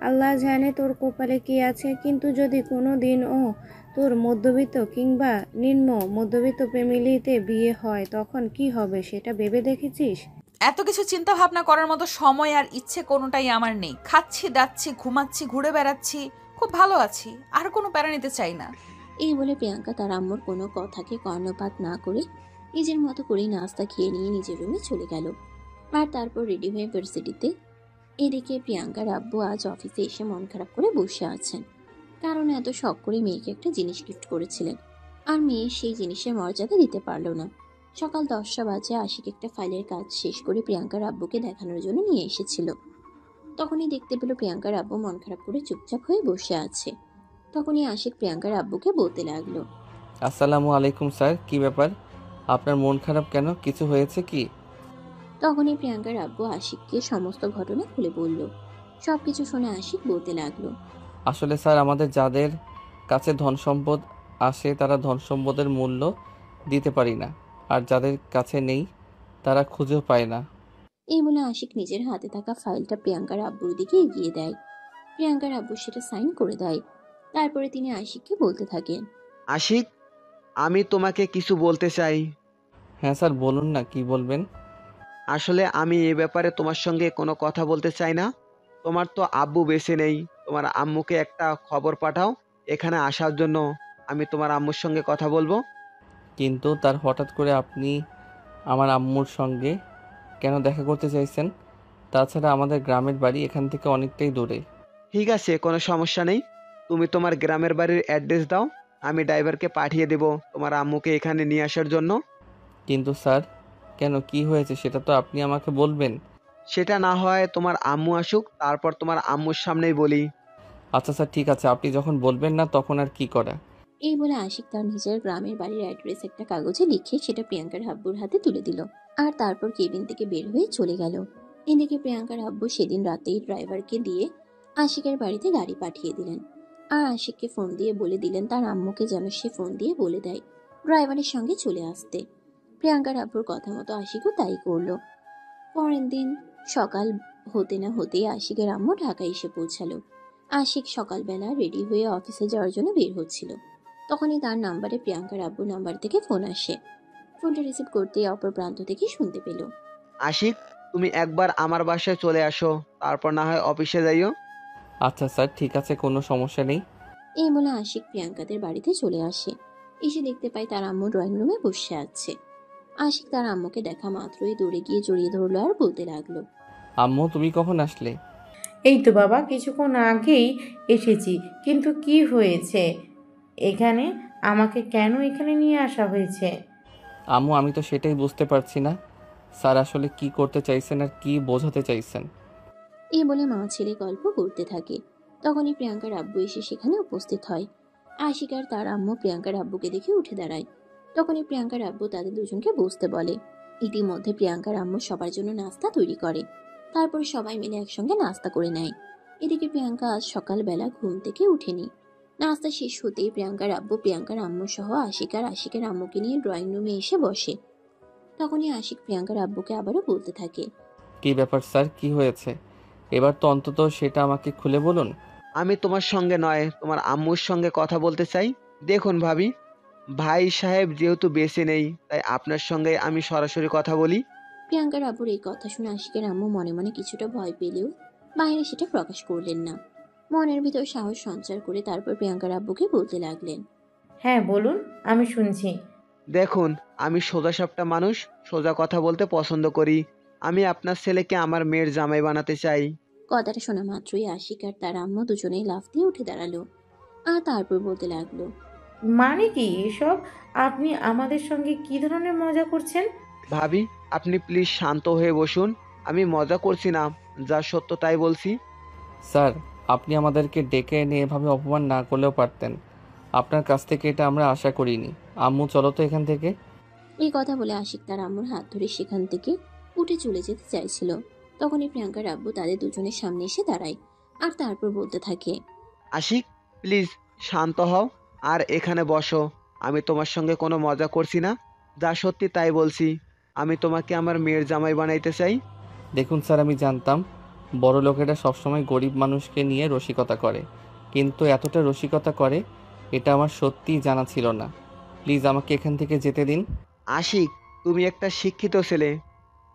আল্লাহ জানে তোর কপালে কি আছে, কিন্তু যদি কোনো দিনও তোর মধ্যবিত্ত কিংবা নিম্ন মধ্যবিত্ত ফ্যামিলিতে বিয়ে হয় তখন কি হবে সেটা ভেবে দেখেছিস? এত কিছু চিন্তা ভাবনা করার মতো সময় আর ইচ্ছে কোনোটাই আমার নেই। খাচ্ছি, দাচ্ছি, ঘুমাচ্ছি, ঘুরে বেড়াচ্ছি, খুব ভালো আছি, আর কোনো প্যারা নিতে চাই না। এই বলে প্রিয়াঙ্কা তার আম্মুর কোনো কথাকে কর্ণপাত না করে নিজের মতো করেই নাস্তা খেয়ে নিয়ে নিজের রুমে চলে গেল। আর তারপর রেডি হয়ে ভার্সিটিতে। এদিকে প্রিয়াঙ্কার আব্বু আজ অফিসে এসে মন খারাপ করে বসে আছেন, কারণ এত শখ করে মেয়েকে একটা জিনিস গিফট করেছিলেন, আর মেয়ে সেই জিনিসের মর্যাদা দিতে পারল না। সকাল 10টা বাজে আশিক একটা ফাইলের কাজ শেষ করে প্রিয়াঙ্কার আব্বুকে দেখানোর জন্য নিয়ে এসেছিল। তখনই দেখতে পেল প্রিয়াঙ্কার আব্বু মন খারাপ করে চুপচাপ হয়ে বসে আছে। তখনই আশিক প্রিয়াঙ্কার আব্বুকে বলতে লাগলো, আসসালামু আলাইকুম স্যার, কি ব্যাপার? আপনার মন খারাপ কেন? কিছু হয়েছে কি? তখনই প্রিয়াঙ্কার আব্বু আশিককে সমস্ত ঘটনা খুলে বলল। সবকিছু শুনে আশিক বলতে লাগলো, আসলে স্যার, আমাদের যাদের কাছে ধন সম্পদ আসে তারা ধন সম্পদের মূল্য দিতে পারি না, আর যাদের কাছে নেই তারা খুঁজেও পায় না। এই বলে আশিক নিজের হাতে থাকা ফাইলটা প্রিয়াঙ্কার আব্বুর দিকে এগিয়ে দেয়। প্রিয়াঙ্কার আব্বু সেটা সাইন করে দেয়। তারপরে তিনি আশিককে বলতে থাকেন, আশিক, আমি তোমাকে কিছু বলতে চাই। হ্যাঁ স্যার, বলুন না, কি বলবেন? আসলে আমি এ ব্যাপারে তোমার সঙ্গে কোনো কথা বলতে চাই না। তোমার তো আব্বু বেঁচে নেই, তোমার আম্মুকে একটা খবর পাঠাও এখানে আসার জন্য, আমি তোমার আম্মুর সঙ্গে কথা বলবো। কিন্তু তার হঠাৎ করে আপনি আমার আম্মুর সঙ্গে কেন দেখা করতে চাইছেন? তাছাড়া আমাদের গ্রামের বাড়ি এখান থেকে অনেকটাই দূরে। ঠিক আছে, কোনো সমস্যা নেই। তুমি তোমার গ্রামের বাড়ির অ্যাড্রেস দাও, আমি ড্রাইভারকে পাঠিয়ে দেব তোমার আম্মুকে এখানে নিয়ে আসার জন্য। কিন্তু স্যার, কেন, কি হয়েছে সেটা তো আপনি আমাকে বলবেন। সেটা না হয় তোমার আম্মু আসুক, তারপর তোমার আম্মুর সামনেই বলি। আচ্ছা স্যার, ঠিক আছে, আপনি যখন বলবেন না তখন আর কি করা। এই বলে আশিক তার নিজের গ্রামের বাড়ির অ্যাড্রেস একটা কাগজে লিখে সেটা প্রিয়াঙ্কার আব্বুর হাতে তুলে দিল। আর তারপর কেবিন থেকে বের হয়ে চলে গেল। এদিকে প্রিয়াঙ্কার আব্বু সেদিন রাতেই ড্রাইভারকে দিয়ে আশিকের বাড়িতে গাড়ি পাঠিয়ে দিলেন। আর আশিককে ফোন দিয়ে বলে দিলেন তার আম্মুকে যেন সে ফোন দিয়ে বলে দেয় ড্রাইভারের সঙ্গে চলে আসতে। প্রিয়াঙ্কার আব্বুর কথা মতো আশিকও তাই করলো। পরের দিন সকাল হতে না হতেই আশিকের আম্মু ঢাকায় এসে পৌঁছালো। আশিক সকালবেলা রেডি হয়ে অফিসে যাওয়ার জন্য বের হচ্ছিল। তখনই তার নাম্বারে প্রিয়াঙ্কার আব্বুর নাম্বার থেকে ফোন আসে। ফোনটা রিসিভ করতেই অপর প্রান্ত থেকে শুনতে পেল, আশিক, তুমি একবার আমার বাসায় চলে আসো, তারপর না হয় অফিসে যাইও। আচ্ছা স্যার, ঠিক আছে, কোনো সমস্যা নেই। এই বলে আশিক প্রিয়াঙ্কাদের বাড়িতে চলে আসে। এসে দেখতে পায় তার আম্মু ড্রয়িং রুমে বসে আছে। আশিক তার আম্মুকে দেখা মাত্রই দৌড়ে গিয়ে জড়িয়ে ধরলো আর বলতে লাগলো, আম্মু, তুমি কখন আসলে? এই তো বাবা, কিছুক্ষণ আগেই এসেছি। কিন্তু কি হয়েছে এখানে? আমাকে কেন এখানে নিয়ে আসা হয়েছে? আম্মু, আমি তো সেটাই বুঝতে পারছি না স্যার, আসলে কি করতে চাইছেন আর কি বোঝাতে চাইছেন। এই বলে মা ছেলে গল্প করতে থাকে। তখনই প্রিয়াঙ্কার আব্বু এসে সেখানে উপস্থিত হয়। আশিক আর তার আম্মু প্রিয়াঙ্কার আব্বুকে দেখে উঠে দাঁড়ায়। তখনই প্রিয়াঙ্কার আব্বু তাদের দুজনকে বসতে বলে। ইতিমধ্যে প্রিয়াঙ্কার আম্মু সবার জন্য নাস্তা তৈরি করে। তারপর সবাই মিলে একসঙ্গে নাস্তা করে নেয়। এদিকে প্রিয়াঙ্কা আজ সকালবেলা ঘুম থেকে উঠেনি। নাস্তা শেষ হতেই প্রিয়াঙ্কার আব্বু প্রিয়াঙ্কার আম্মু সহ আশিক আর আশিকের আম্মুকে নিয়ে ড্রয়িং রুমে এসে বসে। তখনই আশিক প্রিয়াঙ্কার আব্বুকে আবারও বলতে থাকে, কি ব্যাপার স্যার, কি হয়েছে? এবার তো অন্তত সেটা আমাকে খুলে বলুন। আমি তোমার সঙ্গে নয়, তোমার আম্মুর সঙ্গে কথা বলতে চাই। দেখুন ভাবি, ভাই সাহেব যেহেতু বেঁচে নেই, তাই আপনার সঙ্গে আমি সরাসরি কথা বলি। প্রিয়াঙ্কার আব্বুর এই কথা শুনে আশিকের আম্মু মনে মনে কিছুটা ভয় পেলেও বাইরে সেটা প্রকাশ করলেন না। মনের ভিতর সাহস সঞ্চার করে তারপর প্রিয়াঙ্কার আব্বুকে বলতে লাগলেন, হ্যাঁ বলুন, আমি শুনছি। দেখুন, আমি সোজাসাপটা মানুষ, সোজা কথা বলতে পছন্দ করি। আমি আপনার ছেলেকে আমার মেয়ের জামাই বানাতে চাই। কথাটা শোনা মাত্রই আশিক আর তার আম্মু দুজনেই লাফ দিয়ে উঠে দাঁড়ালো। আর তারপর বলতে লাগলো, মানে কি এসব? আপনি আমাদের সঙ্গে কি ধরনের মজা করছেন? ভাবি, আপনি প্লিজ শান্ত হয়ে বসুন। আমি মজা করছি না, যা সত্য তাই বলছি। স্যার, আপনি আমাদেরকে ডেকে এনে এভাবে অপমান না করলেও পারতেন। আপনার কাছ থেকে এটা আমরা আশা করিনি। আম্মু, চলো তো এখান থেকে। এই কথা বলে আশিক তার আম্মুর হাত ধরে সেখান থেকে উঠে চলে যেতে চাইছিল। তখনই প্রিয়াঙ্কার আব্বু তাদের দুজনের সামনে এসে দাঁড়ায় আর তারপর বলতে থাকে, আশিক, প্লিজ শান্ত হও আর এখানে বসো। আমি তোমার সঙ্গে কোনো মজা করছি না, যা সত্যি তাই বলছি। আমি তোমাকে আমার মেয়ের জামাই বানাইতে চাই। দেখুন স্যার, আমি জানতাম বড় লোকেরা সবসময় গরিব মানুষকে নিয়ে রসিকতা করে, কিন্তু এতটা রসিকতা করে এটা আমার সত্যিই জানা ছিল না। প্লিজ আমাকে এখান থেকে যেতে দিন। আশিক, তুমি একটা শিক্ষিত ছেলে,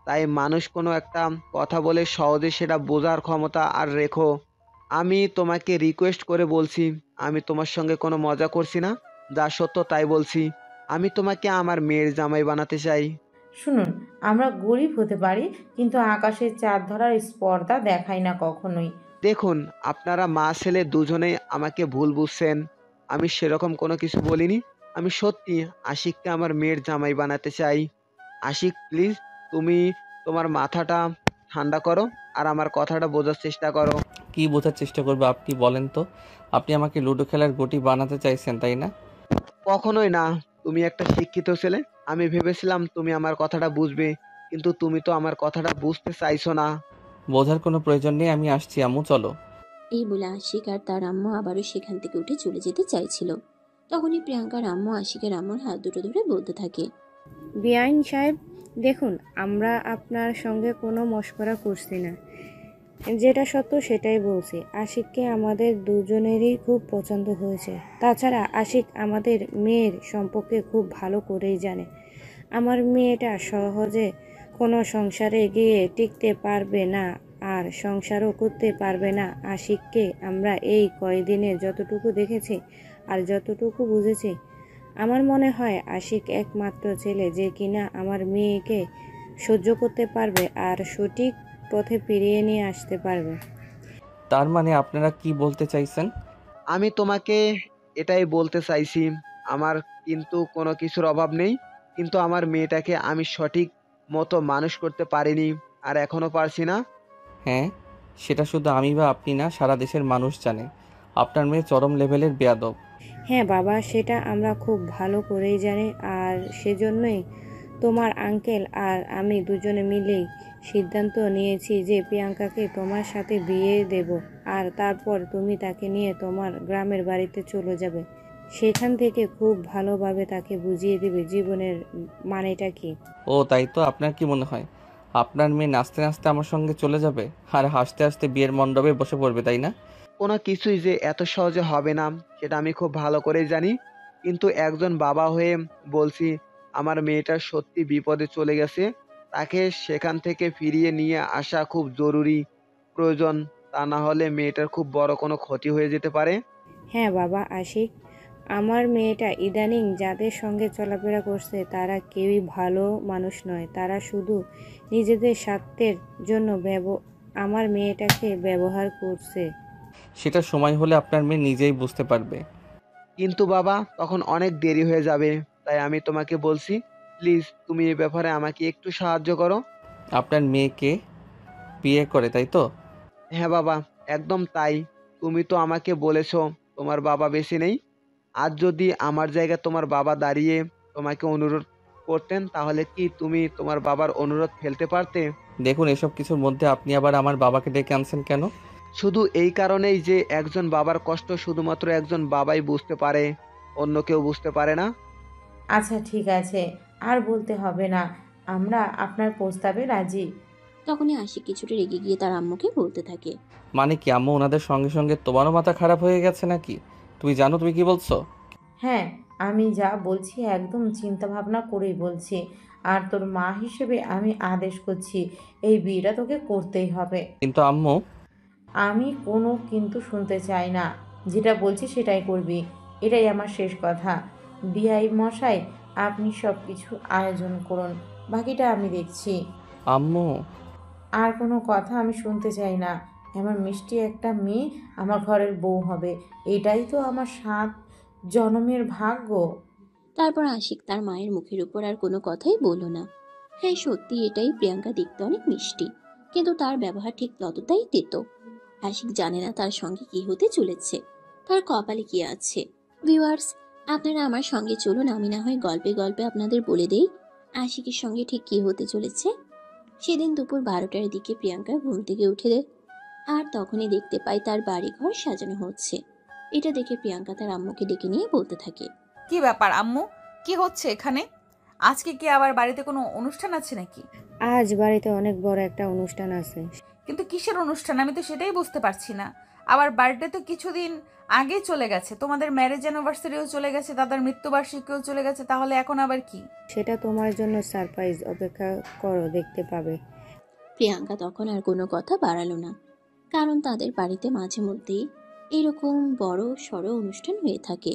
তাই মানুষ কোনো একটা কথা বলে সহজে সেটা বোঝার ক্ষমতা আর রেখো। আমি তোমাকে রিকোয়েস্ট করে বলছি, আমি তোমার সঙ্গে কোনো মজা করছি না, যা সত্য তাই বলছি। আমি তোমাকে আমার মেয়ের জামাই বানাতে চাই। শুনুন, আমরা গরিব হতে পারি, কিন্তু আকাশের চাঁদ ধরার স্পর্ধা দেখাই না কখনোই। দেখুন, আপনারা মা ছেলে দুজনেই আমাকে ভুল বুঝছেন। আমি সেরকম কোনো কিছু বলিনি। আমি সত্যি আশিককে আমার মেয়ের জামাই বানাতে চাই। আশিক প্লিজ, তুমি তোমার মাথাটা ঠান্ডা করো আর আমার কথাটা বোঝার চেষ্টা করো। কি বোঝার চেষ্টা করবে আপনি বলেন তো? আপনি আমাকে লুডো খেলার গোটি বানাতে চাইছেন তাই না? কখনোই না। তুমি একটা শিক্ষিত ছেলে। আমি ভেবেছিলাম তুমি আমার কথাটা বুঝবে, কিন্তু তুমি তো আমার কথাটা বুঝতে চাইছো না। বোঝার কোনো প্রয়োজন নেই, আমি আসছি আম্মু, চলো। এই বলে আশিক আর তার আম্মু আবারও সেখান থেকে উঠে চলে যেতে চাইছিল। তখনই প্রিয়াঙ্কার আম্মু আশিকের আম্মুর হাত দুটো ধরে বলতে থাকে, বেআইন সাহেব, দেখুন আমরা আপনার সঙ্গে কোনো মশকরা করছি না, যেটা সত্য সেটাই বলছি। আশিককে আমাদের দুজনেরই খুব পছন্দ হয়েছে। তাছাড়া আশিক আমাদের মেয়ের সম্পর্কে খুব ভালো করেই জানে। আমার মেয়েটা সহজে কোনো সংসারে গিয়ে টিকতে পারবে না, আর সংসারও করতে পারবে না। আশিককে আমরা এই কয়দিনে যতটুকু দেখেছি আর যতটুকু বুঝেছি, আমার মনে হয় আশিক একমাত্র ছেলে যে কিনা আমার মেয়েকে সহ্য করতে পারবে আর সঠিক পথে ফিরিয়ে নিয়ে আসতে পারবে। তার মানে আপনারা কি বলতে চাইছেন? আমি তোমাকে এটাই বলতে চাইছি, আমার কিন্তু কোনো কিছুর অভাব নেই, কিন্তু আমার মেয়েটাকে আমি সঠিক মতো মানুষ করতে পারিনি, আর এখনো পারছি না। হ্যাঁ, সেটা শুধু আমি বা আপনি না, সারা দেশের মানুষ জানে আপনার মেয়ে চরম লেভেলের বেয়াদব। হ্যাঁ বাবা, সেটা আমরা খুব ভালো করেই জানি, আর সেজন্যই তোমার আঙ্কেল আর আমি দুজনে মিলেই সিদ্ধান্ত নিয়েছি যে প্রিয়াঙ্কাকে তোমার সাথে বিয়ে দেব, আর তারপর তুমি তাকে নিয়ে তোমার গ্রামের বাড়িতে চলে যাবে। সেখান থেকে খুব ভালোভাবে তাকে বুঝিয়ে দেবে জীবনের মানেটা কি। ও তাই তো? আপনার কি মনে হয় আপনার মেয়ে নাচতে নাচতে আমার সঙ্গে চলে যাবে আর হাসতে হাসতে বিয়ের মণ্ডপে বসে পড়বে, তাই না? কোনো কিছুই যে এত সহজে হবে না সেটা আমি খুব ভালো করেই জানি, কিন্তু একজন বাবা হয়ে বলছি, আমার মেয়েটা সত্যি বিপদে চলে গেছে, তাকে সেখান থেকে ফিরিয়ে নিয়ে আসা খুব জরুরি, প্রয়োজন। তা না হলে মেয়েটার খুব বড় কোনো ক্ষতি হয়ে যেতে পারে। হ্যাঁ বাবা আশিক, আমার মেয়েটা ইদানিং যাদের সঙ্গে চলাফেরা করছে তারা কেউই ভালো মানুষ নয়। তারা শুধু নিজেদের স্বার্থের জন্য আমার মেয়েটাকে ব্যবহার করছে। সেটা সময় হলে আপনার মেয়ে নিজেই বুঝতে পারবে। কিন্তু বাবা, তখন অনেক দেরি হয়ে যাবে। তাই আমি তোমাকে বলছি, প্লিজ তুমি এ ব্যাপারে আমাকে একটু সাহায্য করো। আপনার মেয়েকে বিয়ে করে, তাই তো? হ্যাঁ বাবা, একদম তাই। তুমি তো আমাকে বলেছো তোমার বাবা বেশি নেই। আজ যদি আমার জায়গায় তোমার বাবা দাঁড়িয়ে তোমাকে অনুরোধ করতেন, তাহলে কি তুমি তোমার বাবার অনুরোধ ফেলতে পারতে? দেখুন, এসব কিছুর মধ্যে আপনি আবার আমার বাবাকে ডেকে আনছেন কেন? শুধু এই কারণেই যে একজন বাবার কষ্ট শুধুমাত্র একজন বাবাই বুঝতে পারে, অন্য কেউ বুঝতে পারে না। আচ্ছা ঠিক আছে, আর বলতে হবে না, আমরা আপনার প্রস্তাবে রাজি। তখনই আশিক কিছুটা রেগে গিয়ে তার আম্মুকে বলতে থাকে, মানে কি আম্মু, ওনাদের সঙ্গে সঙ্গে তোমারও মাথা খারাপ হয়ে গেছে নাকি? তুমি জানো তুমি কি বলছো? হ্যাঁ, আমি যা বলছি একদম চিন্তা ভাবনা করেই বলছি, আর তোর মা হিসেবে আমি আদেশ করছি, এই বিয়েটা তোকে করতেই হবে। কিন্তু আম্মু। আমি কোনো কিন্তু শুনতে চাই না, যেটা বলছি সেটাই করবি, এটাই আমার শেষ কথা। বিআই মশাই, আপনি সব কিছু আয়োজন করুন, বাকিটা আমি দেখছি। আম্মু। আর কোনো কথা আমি শুনতে চাই না। এমন মিষ্টি একটা মেয়ে আমার ঘরের বউ হবে, এটাই তো আমার 7 জনমের ভাগ্য। তারপর আশিক তার মায়ের মুখের উপর আর কোনো কথাই বলল না। হ্যাঁ সত্যি এটাই, প্রিয়াঙ্কা দেখতে অনেক মিষ্টি, কিন্তু তার ব্যবহার ঠিক ততটাই তেতো। আশিক জানে না তার সঙ্গে কি হতে চলেছে, তার কপালে কি আছে। ভিউয়ার্স, আপনারা আমার সঙ্গে চলুন, আমি না হয় গল্পে গল্পে আপনাদের বলে দেই আশিকের সঙ্গে ঠিক কি হতে চলেছে। সেদিন দুপুর 12টার দিকে প্রিয়াঙ্কা ঘুম থেকে উঠে দেয়, আর তখনই দেখতে পায় তার বাড়ি ঘর সাজানো হচ্ছে। এটা দেখে প্রিয়াঙ্কা তার আম্মুকে ডেকে নিয়ে বলতে থাকে, কি ব্যাপার আম্মু, কি হচ্ছে এখানে? আজকে কি আবার বাড়িতে কোনো অনুষ্ঠান আছে নাকি? আজ বাড়িতে অনেক বড় একটা অনুষ্ঠান আছে। কিন্তু কিসের অনুষ্ঠান, আমি তো সেটাই বুঝতে পারছি না। আবার বার্থডে তো কিছুদিন আগেই চলে গেছে, তোমাদের ম্যারেজ অ্যানিভার্সারিও চলে গেছে, দাদার মৃত্যুবার্ষিকীও চলে গেছে, তাহলে এখন আবার কি? সেটা তোমার জন্য সারপ্রাইজ, অপেক্ষা করো দেখতে পাবে। প্রিয়াঙ্কা তখন আর কোনো কথা বাড়ালো না। কারণ তাদের বাড়িতে মাঝে মধ্যেই এরকম বড় সড়ো অনুষ্ঠান হয়ে থাকে।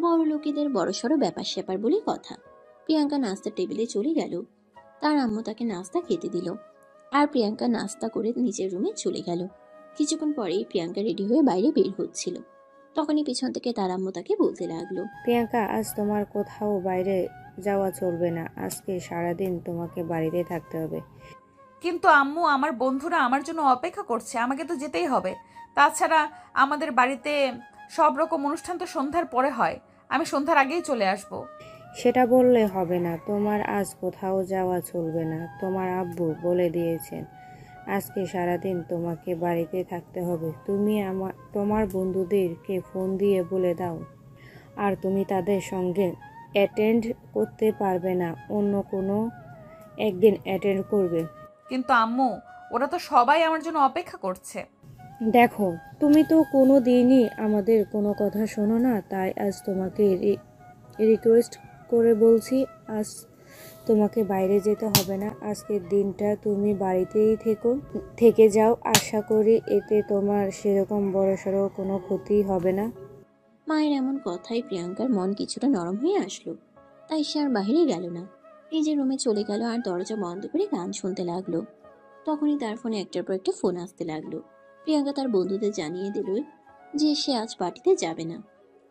বড় লোকেদের বড় সড়ো ব্যাপার স্যাপার বলে কথা। প্রিয়াঙ্কা নাস্তার টেবিলে চলে গেল। তার আম্মু তাকে নাস্তা খেতে দিল, আর প্রিয়াঙ্কা নাস্তা করে নিজের রুমে চলে গেল। কিছুক্ষণ পরেই প্রিয়াঙ্কা রেডি হয়ে বাইরে বের হচ্ছিল। তখনই পিছন থেকে তার আম্মু তাকে বলতে লাগলো, প্রিয়াঙ্কা, আজ তোমার কোথাও বাইরে যাওয়া চলবে না। আজকে সারাদিন তোমাকে বাড়িতে থাকতে হবে। কিন্তু আম্মু, আমার বন্ধুরা আমার জন্য অপেক্ষা করছে, আমাকে তো যেতেই হবে। তাছাড়া আমাদের বাড়িতে সব রকম অনুষ্ঠান তো সন্ধ্যার পরে হয়, আমি সন্ধ্যার আগেই চলে আসব। সেটা বললে হবে না, তোমার আজ কোথাও যাওয়া চলবে না। তোমার আব্বু বলে দিয়েছেন আজকে সারাদিন তোমাকে বাড়িতে থাকতে হবে। তুমি তোমার বন্ধুদেরকে ফোন দিয়ে বলে দাও, আর তুমি তাদের সঙ্গে অ্যাটেন্ড করতে পারবে না, অন্য কোনো একদিন অ্যাটেন্ড করবে। কিন্তু আম্মু, ওরা তো সবাই আমার জন্য অপেক্ষা করছে। দেখো, তুমি তো কোনো দিনই আমাদের কোনো কথা শোনো না, তাই আজ তোমাকে রিকোয়েস্ট করে বলছি, আজ তোমাকে বাইরে যেতে হবে না। আজকের দিনটা তুমি বাড়িতেই থেকে যাও। আশা করি এতে তোমার সেরকম বড়সড় কোনো ক্ষতি হবে না। মায়ের এমন কথায় প্রিয়াঙ্কার মন কিছুটা নরম হয়ে আসলো। তাই সে আর বাইরে গেল না, নিজের রুমে চলে গেল আর দরজা বন্ধ করে গান শুনতে লাগলো। তখনই তার ফোনে একটার পর একটা ফোন আসতে লাগলো। প্রিয়াঙ্কা তার বন্ধুদের জানিয়ে দিল যে সে আজ পার্টিতে যাবে না।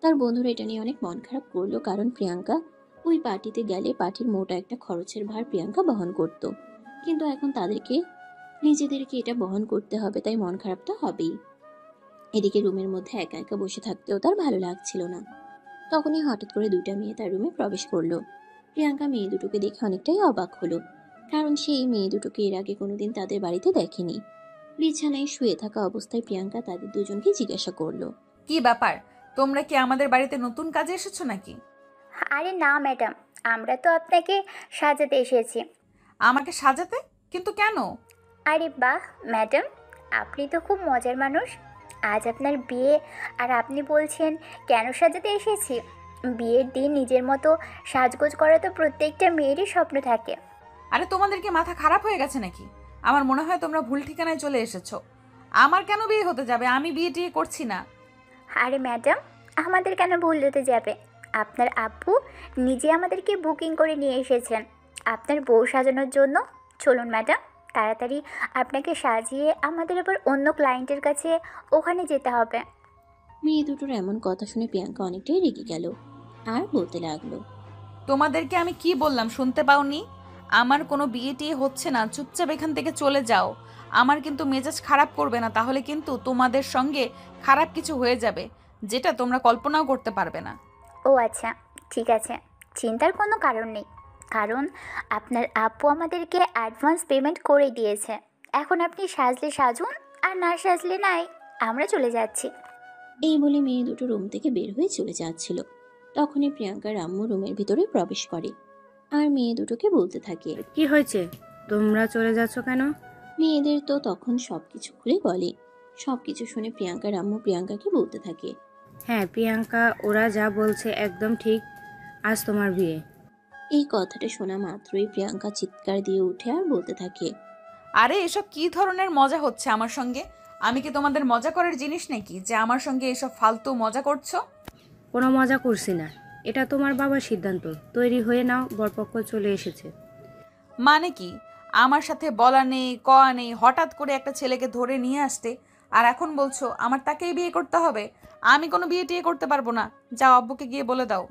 তার বন্ধুরা এটা নিয়ে অনেক মন খারাপ করলো, কারণ প্রিয়াঙ্কা ওই পার্টিতে গেলে পার্টির মোটা একটা খরচের ভার প্রিয়াঙ্কা বহন করত। কিন্তু এখন তাদেরকে নিজেদেরকে এটা বহন করতে হবে, তাই মন খারাপ তো হবেই। এদিকে রুমের মধ্যে একা একা বসে থাকতেও তার ভালো লাগছিল না। তখনই হঠাৎ করে দুইটা মেয়ে তার রুমে প্রবেশ করলো। প্রিয়াঙ্কা মেয়ে দুটোকে দেখে অনেকটাই অবাক হলো, কারণ সেই মেয়ে দুটোকে এর আগে কোনোদিন তাদের বাড়িতে দেখেনি। বিছানায় শুয়ে থাকা অবস্থায় প্রিয়াঙ্কা তাদের দুজনকে জিজ্ঞাসা করলো, কি ব্যাপার, তোমরা কি আমাদের বাড়িতে নতুন কাজে এসেছো নাকি? আরে না ম্যাডাম, আমরা তো আপনাকে সাজাতে এসেছি। আমাকে সাজাতে? কিন্তু কেন? আরে বাহ ম্যাডাম, আপনি তো খুব মজার মানুষ। আজ আপনার বিয়ে আর আপনি বলছেন কেন সাজাতে এসেছি? বিয়ের দিন নিজের মতো সাজগোজ করা তো প্রত্যেকটা মেয়েরই স্বপ্ন থাকে। আরে তোমাদের কি মাথা খারাপ হয়ে গেছে নাকি? আমার মনে হয় তোমরা ভুল ঠিকানায় চলে এসেছো। আমার কেন বিয়ে হতে যাবে? আমি বিয়ে টিয়ে করছি না। আরে ম্যাডাম, আমাদের কেন ভুল হতে যাবে? আপনার আব্বু নিজে আমাদেরকে বুকিং করে নিয়ে এসেছেন আপনার বউ সাজানোর জন্য। চলুন ম্যাডাম, তাড়াতাড়ি আপনাকে সাজিয়ে আমাদের আবার অন্য ক্লায়েন্টের কাছে ওখানে যেতে হবে। মেয়ে দুটোর এমন কথা শুনে প্রিয়াঙ্কা অনেকটাই রেগে গেল আর বলতে লাগলো, তোমাদেরকে আমি কি বললাম শুনতে পাওনি? আমার কোনো বিয়ে টিয়ে হচ্ছে না, চুপচাপ এখান থেকে চলে যাও। আমার কিন্তু মেজাজ খারাপ করবে না, তাহলে কিন্তু তোমাদের সঙ্গে খারাপ কিছু হয়ে যাবে, যেটা তোমরা কল্পনাও করতে পারবে না। ও আচ্ছা, ঠিক আছে, চিন্তার কোনো কারণ নেই, কারণ আপনার আব্বু আমাদেরকে অ্যাডভান্স পেমেন্ট করে দিয়েছে। এখন আপনি সাজলে সাজুন, আর না সাজলে নাই, আমরা চলে যাচ্ছি। এই বলে মেয়ে দুটো রুম থেকে বের হয়ে চলে যাচ্ছিল। তখনই প্রিয়াঙ্কার আম্মু রুমের ভিতরে প্রবেশ করে আর মেয়ে দুটোকে বলতে থাকে, কি হয়েছে, তোমরা চলে যাচ্ছ কেন? মেয়েদের তো তখন সবকিছু খুলে বলে। সবকিছু শুনে প্রিয়াঙ্কার আম্মু প্রিয়াঙ্কাকে বলতে থাকে, হ্যাঁ প্রিয়াঙ্কা, ওরা যা বলছে একদম ঠিক, আজ তোমার বিয়ে। এই কথাটা শোনা মাত্রই প্রিয়াঙ্কা চিৎকার দিয়ে উঠে আর বলতে থাকে, আরে এসব কি ধরনের মজা হচ্ছে আমার সঙ্গে? আমি কি তোমাদের মজা করার জিনিস নাকি যে আমার সঙ্গে এসব ফালতু মজা করছো? কোনো মজা করছি না, এটা তোমার বাবার সিদ্ধান্ত। তৈরি হয়ে নাও, বরপক্ষ চলে এসেছে। মানে কি? আমার সাথে বলা নেই কওয়া নেই, হঠাৎ করে একটা ছেলেকে ধরে নিয়ে আসতে, আর এখন বলছো আমার তাকেই বিয়ে করতে হবে? আমি কোনো বিয়ে টিয়ে করতে পারবো না। যাও, আব্বুকে গিয়ে বলে দাও।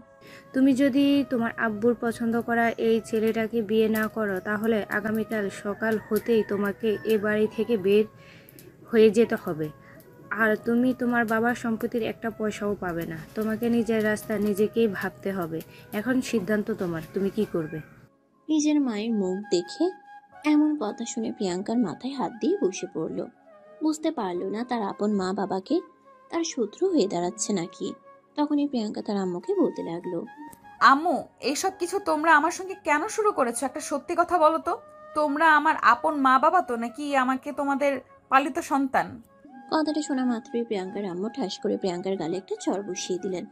তুমি যদি তোমার আব্বুর পছন্দ করা এই ছেলেটাকে বিয়ে না করো, তাহলে আগামীকাল সকাল হতেই তোমাকে এ বাড়ি থেকে বের হয়ে যেতে হবে। আর তুমি তোমার বাবার সম্পত্তির একটা পয়সাও পাবে না। তোমাকে নিজের রাস্তা নিজেকেই ভাবতে হবে। এখন সিদ্ধান্ত তোমার, তুমি কি করবে? নিজের মায়ের মুখ দেখে এমন কথা শুনে প্রিয়াঙ্কার মাথায় হাত দিয়ে বসে পড়ল। বুঝতে পারলো না তার আপন মা বাবাকে তার শত্রু হয়ে দাঁড়াচ্ছে নাকি। তখনই প্রিয়াঙ্কা তার আম্মুকে বলতে লাগলো, আম্মু, এইসব কিছু তোমরা আমার সঙ্গে কেন শুরু করেছো? একটা সত্যি কথা বলো তো, তোমরা আমার আপন মা বাবা তো, নাকি আমাকে তোমাদের পালিত সন্তান? কথাটা শোনা মাত্রই প্রিয়াঙ্কার আম্মু ঠাস করে প্রিয়াঙ্কার গালে একটা চড় বসিয়ে দিলেন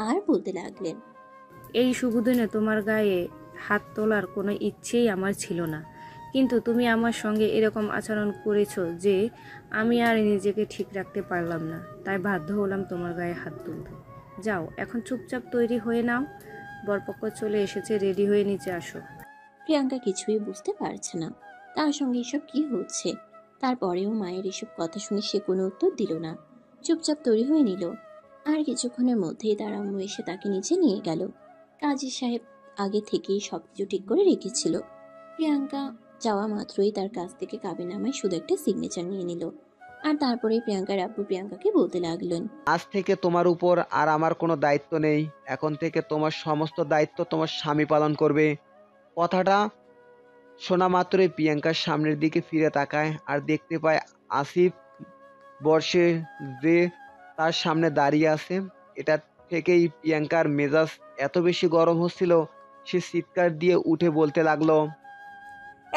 আর বলতে লাগলেন, এই শুভ দিনে তোমার গায়ে হাত তোলার কোনো ইচ্ছেই আমার ছিল না। কিন্তু তুমি আমার সঙ্গে এরকম আচরণ করেছো যে আমি আর নিজেকে ঠিক রাখতে পারলাম না, তাই বাধ্য হলাম তোমার গায়ে হাত তুলতে। যাও, এখন চুপচাপ তৈরি হয়ে নাও, বরপক্ষ চলে এসেছে, রেডি হয়ে নিচে আসো। প্রিয়াঙ্কা কিছুই বুঝতে পারছে না তার সঙ্গে এসব কি হচ্ছে। তারপরেও মায়ের এসব কথা শুনে সে কোনো উত্তর দিল না, চুপচাপ তৈরি হয়ে নিল। আর কিছুক্ষণের মধ্যেই তার আম্মু এসে তাকে নিচে নিয়ে গেল। কাজী সাহেব আগে থেকেই সবকিছু ঠিক করে রেখেছিল। প্রিয়াঙ্কা যাওয়া মাত্রই তার কাছ থেকে কাবিননামায় শুধু একটা সিগনেচার নিয়ে নিল। আর তারপরে প্রিয়াঙ্কার আব্বু প্রিয়াঙ্কাকে বলতে লাগলেন, আজ থেকে তোমার উপর আর আমার কোনো দায়িত্ব নেই। এখন থেকে তোমার সমস্ত দায়িত্ব তোমার স্বামী পালন করবে। কথাটা শোনা মাত্রই প্রিয়াঙ্কার সামনের দিকে ফিরে তাকায় আর দেখতে পায় আসিফ বর্ষে যে তার সামনে দাঁড়িয়ে আছে। এটা থেকেই প্রিয়াঙ্কার মেজাজ এত বেশি গরম হচ্ছিল, সে চিৎকার দিয়ে উঠে বলতে লাগলো,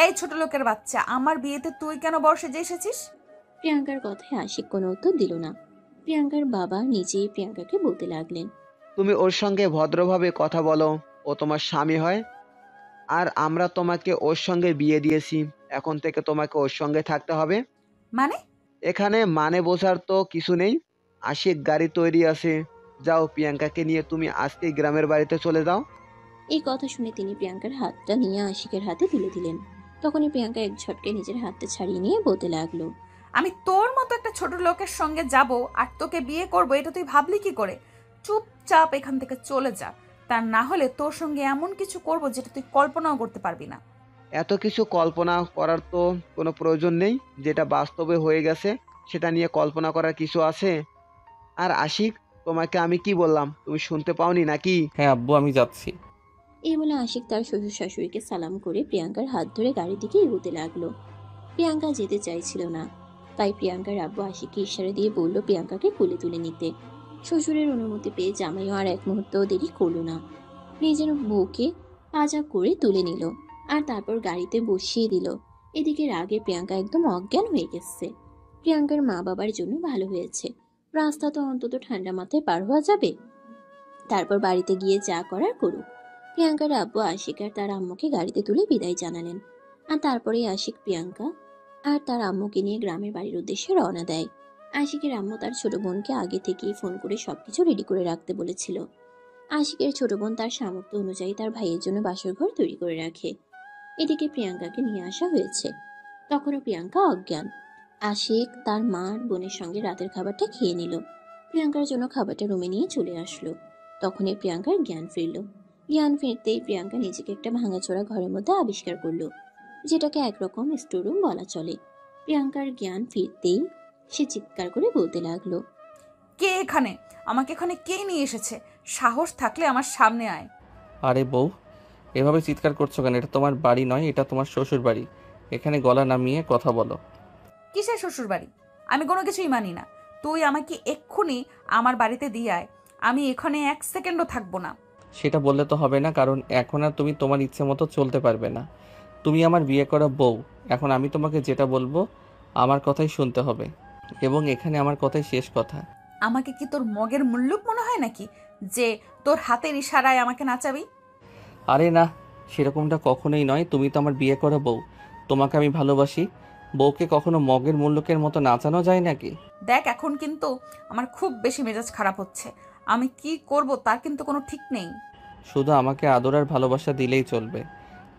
এই ছোট লোকের বাচ্চা, আমার বিয়েতে তুই কেন বর্ষে যে এসেছিস? প্রিয়াঙ্কার কথায় আশিক কোনো উত্তর দিল না। প্রিয়াঙ্কার বাবা নিজেই প্রিয়াঙ্কাকে বলতে লাগলেন, তুমি ওর সঙ্গে ভদ্রভাবে কথা বলো, ও তোমার স্বামী হয়। আর আমরা তোমাকে ওর সঙ্গে বিয়ে দিয়েছি, এখন থেকে তোমাকে ওর সঙ্গে থাকতে হবে। মানে? এখানে মানে বোঝার তো কিছু নেই। আশিক গাড়ি তৈরি আছে, যাও প্রিয়াঙ্কাকে নিয়ে তুমি আজকেই গ্রামের বাড়িতে চলে যাও। এই কথা শুনে তিনি প্রিয়াঙ্কার হাতটা নিয়ে আশিকের হাতে তুলে দিলেন। তখনই প্রিয়াঙ্কা এক ঝটকে নিজের হাতটা ছাড়িয়ে নিয়ে বলতে লাগলো, আমি তোর মতো একটা ছোট লোকের সঙ্গে যাব আর তোকে বিয়ে করব, এটা তুই ভাবলি কি করে? চুপচাপ এখান থেকে চলে যা, তা না হলে তোর সঙ্গে এমন কিছু করব যেটা তুই কল্পনাও করতে পারবি না। এত কিছু কল্পনা করার তো কোনো প্রয়োজন নেই। যেটা বাস্তবে হয়ে গেছে সেটা নিয়ে কল্পনা করার কিছু আছে? আর আশিক, তোমাকে আমি কি বললাম তুমি শুনতে পাওনি নাকি? হ্যাঁ আব্বু, আমি যাচ্ছি। এই বলে আশিক তার শ্বশুর শাশুড়িকে সালাম করে প্রিয়াঙ্কার হাত ধরে গাড়ির দিকে এগোতে লাগলো। প্রিয়াঙ্কা যেতে চাইছিল না, তাই প্রিয়াঙ্কার আব্বু আশিককে ইশারা দিয়ে বলল প্রিয়াঙ্কাকে কোলে তুলে নিতে। শ্বশুরের অনুমতি পেয়ে জামাইও আর এক মুহূর্তও দেরি করল না, নিজের বউকে পাজা করে তুলে নিল আর তারপর গাড়িতে বসিয়ে দিল। এদিকে রাগে প্রিয়াঙ্কা একদম অজ্ঞান হয়ে গেছে। প্রিয়াঙ্কার মা বাবার জন্য ভালো হয়েছে, রাস্তা তো অন্তত ঠান্ডা মাথায় পার হওয়া যাবে। তারপর বাড়িতে গিয়ে যা করার করুক। প্রিয়াঙ্কার আব্বু আশিক আর তার আম্মুকে গাড়িতে তুলে বিদায় জানালেন। আর তারপরে আশিক প্রিয়াঙ্কা আর তার আম্মুকে নিয়ে গ্রামের বাড়ির উদ্দেশ্যে রওনা দেয়। আশিকের আম্মু তার ছোট বোনকে আগে থেকেই ফোন করে সবকিছু রেডি করে রাখতে বলেছিল। আশিকের ছোট বোন তার সামর্থ্য অনুযায়ী তার ভাইয়ের জন্য বাসর ঘর তৈরি করে রাখে। এদিকে প্রিয়াঙ্কাকে নিয়ে আসা হয়েছে, তখনও প্রিয়াঙ্কা অজ্ঞান। আশিক তার মা আর বোনের সঙ্গে রাতের খাবারটা খেয়ে নিল। প্রিয়াঙ্কার জন্য খাবারটা রুমে নিয়ে চলে আসলো। তখনই প্রিয়াঙ্কার জ্ঞান ফিরল। জ্ঞান ফিরতেই প্রিয়াঙ্কা নিজেকে একটা ভাঙাচোরা ঘরের মধ্যে আবিষ্কার করলো, যেটাকে একরকম স্টোররুম বলা চলে। প্রিয়াঙ্কার জ্ঞান ফিরতেই সে চিৎকার করে বলতে লাগলো, কে এখানে? আমাকে এখানে কে নিয়ে এসেছে? সাহস থাকলে আমার সামনে আয়। আরে বউ, এভাবে চিৎকার করছো কেন? এটা তোমার বাড়ি নয়, এটা তোমার শ্বশুর বাড়ি। এখানে গলা নামিয়ে কথা বলো। কিসের শ্বশুর বাড়ি? আমি কোনো কিছুই মানি না। তুই আমাকে এক্ষুনি আমার বাড়িতে দিয়ে আয়, আমি এখানে এক সেকেন্ডও থাকবো না। সেটা বললে তো হবে না, কারণ এখন আর তুমি তোমার ইচ্ছে মতো চলতে পারবে না। তুমি আমার বিয়ে করা বউ, এখন আমি তোমাকে যেটা বলবো আমার কথাই শুনতে হবে, এবং এখানে আমার কথাই শেষ কথা। আমাকে কি তোর মগের মুল্লুক মনে হয় নাকি যে তোর হাতের ইশারায় আমাকে নাচাবি? আরে না, সেরকমটা কখনোই নয়। তুমি তো আমার বিয়ে করা বউ, তোমাকে আমি ভালোবাসি। বউকে কখনো মগের মুল্লুকের মতো নাচানো যায় নাকি? দেখ, এখন কিন্তু আমার খুব বেশি মেজাজ খারাপ হচ্ছে। আমি কি করব তার কিন্তু কোনো ঠিক নেই। শুধু আমাকে আদর আর ভালোবাসা দিলেই চলবে,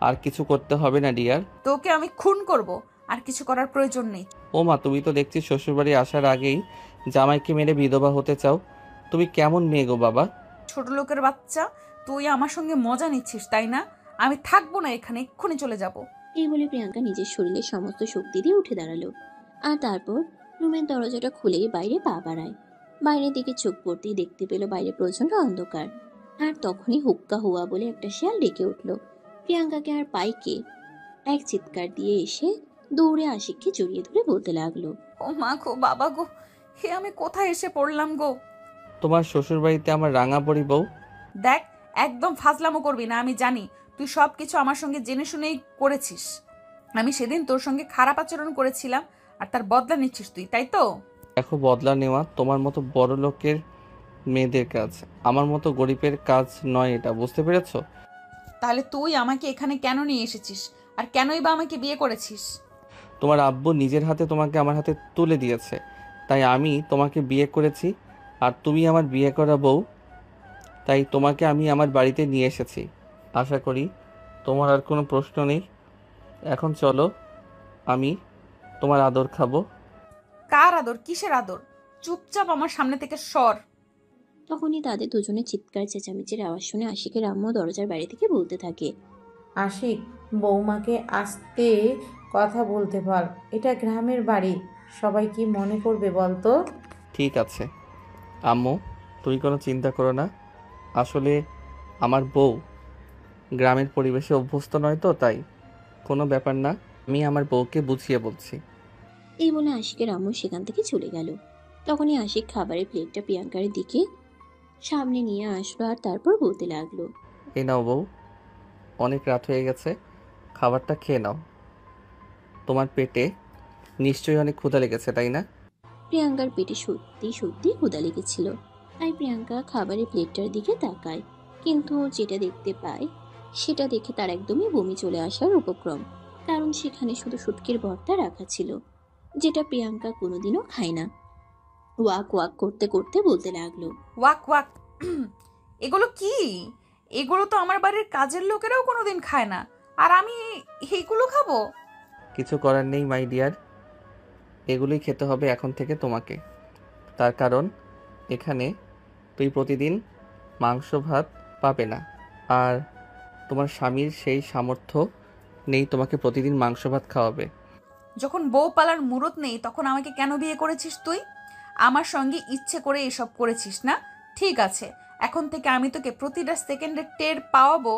আর কিছু করতে হবে না ডিয়ার। তোকে আমি খুন করব, আর কিছু করার প্রয়োজন নেই। ও মা, তুমি তো দেখছি শ্বশুরবাড়ি আসার আগেই জামাইকে মেরে বিধবা হতে চাও। তুমি কেমন মেয়ে গো বাবা? ছোট লোকের বাচ্চা, তুই আমার সঙ্গে মজা নিচ্ছিস তাই না? আমি থাকবো না এখানে, এক্ষুনি চলে যাব। এই বলে প্রিয়াঙ্কা নিজের শরীরের সমস্ত শক্তি দিয়ে উঠে দাঁড়ালো। আর তারপর রুমের দরজাটা খুলেই বাইরে পা বাড়ায়। বাইরের দিকে চোখ পড়তেই দেখতে পেল বাইরে প্রচন্ড অন্ধকার। আর তখনই হুক্কা হুয়া বলে একটা শিয়াল ডেকে উঠল। প্রিয়াঙ্কাকে আর পাইকে এক চিৎকার দিয়ে এসে দৌড়ে আশিককে জড়িয়ে ধরে বলতে লাগলো, ও মা গো, বাবা গো, হে আমি কোথায় এসে পড়লাম গো। তোমার শ্বশুরবাড়িতে আমার রাঙা পরি বউ। দেখ, একদম ফাজলামো করবি না। আমি জানি তুই সব কিছু আমার সঙ্গে জেনে শুনেই করেছিস। আমি সেদিন তোর সঙ্গে খারাপ আচরণ করেছিলাম আর তার বদলা নিচ্ছিস তুই, তাই তো? দেখো, বদলা নেওয়া তোমার মতো বড় লোকের মেয়েদের কাজ, আমার মতো গরিবের কাজ নয়, এটা বুঝতে পেরেছো? তাহলে তুই আমাকে এখানে কেন নিয়ে এসেছিস? আর কেনই বা আমাকে বিয়ে করেছিস? তোমার আব্বু নিজের হাতে তোমাকে আমার হাতে তুলে দিয়েছে, তাই আমি তোমাকে বিয়ে করেছি। আর তুমি আমার বিয়ে করা বউ, তাই তোমাকে আমি আমার বাড়িতে নিয়ে এসেছি। আশা করি তোমার আর কোনো প্রশ্ন নেই। এখন চলো, আমি তোমার আদর খাবো। কার আদর? কিসের আদর? চুপচাপ আমার সামনে থেকে সর। তখনই তাদের দুজনের চিৎকার চেঁচামেচির আওয়াজ শুনে আশিকের আম্মু দরজার বাইরে থেকে বলতে থাকে, আশিক, বৌমাকে আস্তে কথা বলতে বল, এটা গ্রামের বাড়ি, সবাই কি মনে করবে বলতো? ঠিক আছে আম্মু, তুমি কোনো চিন্তা করো না। আসলে আমার বউ গ্রামের পরিবেশে অভ্যস্ত নয় তো, তাই কোনো ব্যাপার না। আমি আমার বউকে বুঝিয়ে বলছি। এই বলে আশিকের আম্মু সেখান থেকে চলে গেল। তখনই আশিক খাবারের প্লেটটা প্রিয়াঙ্কার দিকে সামনে নিয়ে আসলো আর তারপর বলতে লাগলো, এই নাও বউ, অনেক রাত হয়ে গেছে, খাবারটা খেয়ে নাও। তোমার পেটে নিশ্চয়ই অনেক ক্ষুধা লেগেছে, তাই না? প্রিয়াঙ্কার পেটে সত্যি সত্যি ক্ষুধা লেগেছিল, তাই প্রিয়াঙ্কা খাবারের প্লেটটার দিকে তাকায়, কিন্তু যেটা দেখতে পায় সেটা দেখে তার একদমই বমি চলে আসার উপক্রম। কারণ সেখানে শুধু শুটকির ভর্তা রাখা ছিল, যেটা প্রিয়াঙ্কা কোনোদিনও খায় না। ওয়াক ওয়াক করতে করতে বলতে লাগলো, ওয়াক ওয়াক? এগুলো কি? এগুলো তো আমার বাড়ির কাজের লোকেরাও কোনোদিন খায় না, আর আমি এইগুলো খাবো? কিছু করার নেই মাই ডিয়ার, এগুলোই খেতে হবে এখন থেকে তোমাকে। তার কারণ এখানে তুই প্রতিদিন মাংস ভাত পাবে না, আর তোমার স্বামীর সেই সামর্থ্য নেই তোমাকে প্রতিদিন মাংস ভাত খাওয়াবে। যখন বউ পালার মুরত নেই তখন আমাকে কেন বিয়ে করেছিস তুই? আমার সঙ্গে ইচ্ছে করে এসব করেছিস না? ঠিক আছে, এখন থেকে আমি তোকে প্রতিটা সেকেন্ডে টের পাওয়াবো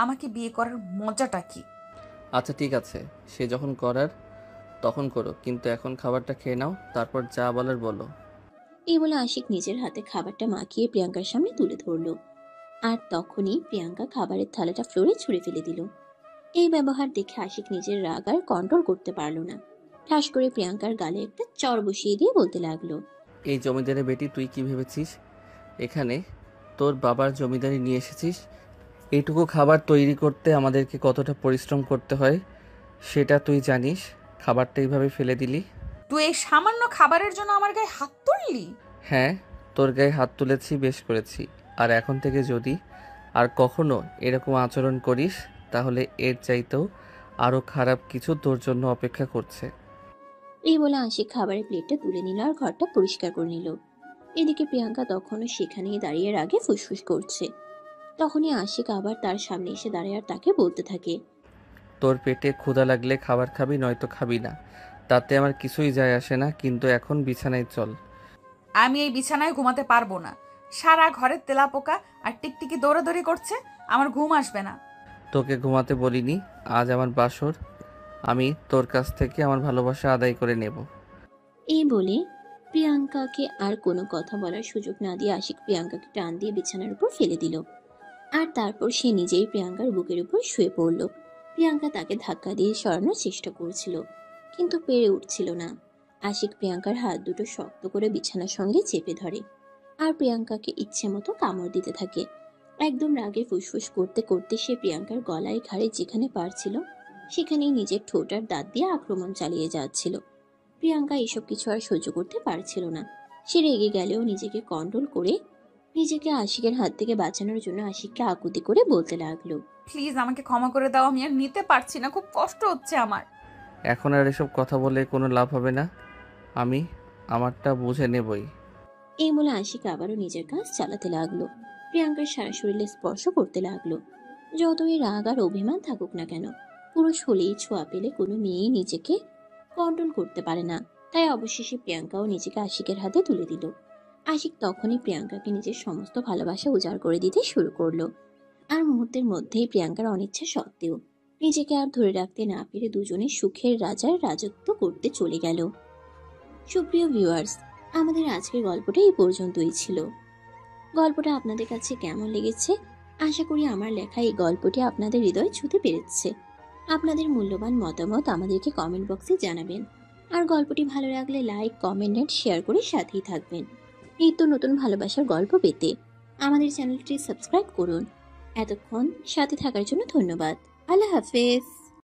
আমাকে বিয়ে করার মজাটা কি। আচ্ছা ঠিক আছে, সে যখন করার তখন করো, কিন্তু এখন খাবারটা খেয়ে নাও, তারপর যা বলার বলো। এই বলে আশিক নিজের হাতে খাবারটা মাখিয়ে প্রিয়াঙ্কার সামনে তুলে ধরলো, আর তখনই প্রিয়াঙ্কা খাবারের থালাটা ফ্লোরে ছুঁড়ে ফেলে দিল। এই ব্যবহার দেখে আশিক নিজের রাগ আর কন্ট্রোল করতে পারলো না। ঠাস করে প্রিয়াঙ্কার গালে একটা চর বসিয়ে দিয়ে বলতে লাগলো, এই জমিদারের বেটি, তুই কি ভেবেছিস এখানে তোর বাবার জমিদারি নিয়ে এসেছিস? এইটুকু খাবার তৈরি করতে আমাদেরকে কতটা পরিশ্রম করতে হয় সেটা তুই জানিস? খাবারটা এইভাবে ফেলে দিলি। তুই এই সামান্য খাবারের জন্য আমার গায়ে হাত তুললি? হ্যাঁ, তোর গায়ে হাত তুলেছি, বেশ করেছি। আর এখন থেকে যদি আর কখনো এরকম আচরণ করিস তাহলে এর চাইতেও আরও খারাপ কিছু তোর জন্য অপেক্ষা করছে। এই বলে আশিক খাবারের প্লেটটা তুলে নিল আর ঘরটা পরিষ্কার করে নিল। এদিকে প্রিয়াঙ্কা তখনও সেখানেই দাঁড়িয়ে রাগে ফুসফুস করছে। তখনই আশিক আবার তার সামনে এসে দাঁড়ায় আর তাকে বলতে থাকে, তোর পেটে ক্ষুধা লাগলে খাবার খাবি, নয়তো খাবি না, তাতে আমার কিছুই যায় আসে না, কিন্তু এখন বিছানায় চল। আমি এই বিছানায় ঘুমাতে পারবো না। সারা ঘরের তেলাপোকা আর টিকটিকি দৌড়াদৌড়ি করছে, আমার ঘুম আসবে না। তোকে ঘুমাতে বলিনি, আজ আমার বাসর, আমি তোর কাছ থেকে আমার ভালোবাসা আদায় করে নেব। এই বলে প্রিয়াঙ্কাকে আর কোনো কথা বলার সুযোগ না দিয়ে আশিক প্রিয়াঙ্কাকে টান দিয়ে বিছানার উপর ফেলে দিল, আর তারপর সে নিজেই প্রিয়াঙ্কার বুকের উপর শুয়ে পড়ল। প্রিয়াঙ্কা তাকে ধাক্কা দিয়ে সরানোর চেষ্টা করছিল, কিন্তু পেরে উঠছিল না। আশিক প্রিয়াঙ্কার হাত দুটো শক্ত করে বিছানার সঙ্গে চেপে ধরে আর প্রিয়াঙ্কাকে ইচ্ছে মতো কামড় দিতে থাকে। একদম রাগে ফুসফুস করতে করতে সে প্রিয়াঙ্কার গলায় ঘাড়ে যেখানে পারছিল সেখানেই নিজের ঠোঁট আর দাঁত দিয়ে আক্রমণ চালিয়ে যাচ্ছিল। প্রিয়াঙ্কা এসব কিছু আর সহ্য করতে পারছিল না। সে রেগে গেলেও নিজেকে কন্ট্রোল করে নিজেকে আশিকের হাত থেকে বাঁচানোর জন্য আশিককে আকুতি করে বলতে লাগলো, প্লিজ আমাকে ক্ষমা করে দাও, আমি আর নিতে পারছি না, খুব কষ্ট হচ্ছে আমার। এখন আর এসব কথা বলে কোনো লাভ হবে না, আমি আমারটা বুঝে নেবই। এই বলে আশিক আবারও নিজের কাজ চালাতে লাগলো। প্রিয়াঙ্কার সারা শরীরে স্পর্শ করতে লাগলো। যতই রাগ আর অভিমান থাকুক না কেন, পুরুষ হলেই ছোঁয়া পেলে কোনো মেয়েই নিজেকে কন্ট্রোল করতে পারে না। তাই অবশেষে প্রিয়াঙ্কাও নিজেকে আশিকের হাতে তুলে দিল। আশিক তখনই প্রিয়াঙ্কাকে নিজের সমস্ত ভালোবাসা উজাড় করে দিতে শুরু করলো। আর মুহূর্তের মধ্যেই প্রিয়াঙ্কার অনিচ্ছা সত্ত্বেও নিজেকে আর ধরে রাখতে না পেরে দুজনে সুখের রাজার রাজত্ব করতে চলে গেল। সুপ্রিয় ভিউয়ার্স, আমাদের আজকের গল্পটা এই পর্যন্তই ছিল। গল্পটা আপনাদের কাছে কেমন লেগেছে? আশা করি আমার লেখা এই গল্পটি আপনাদের হৃদয় ছুঁতে পেরেছে। আপনাদের মূল্যবান মতামত আমাদেরকে কমেন্ট বক্সে জানাবেন। আর গল্পটি ভালো লাগলে লাইক, কমেন্ট আর শেয়ার করে সাথেই থাকবেন। নিত্য নতুন ভালোবাসার গল্প পেতে আমাদের চ্যানেলটি সাবস্ক্রাইব করুন। এতক্ষণ সাথে থাকার জন্য ধন্যবাদ। আল্লাহ হাফেজ।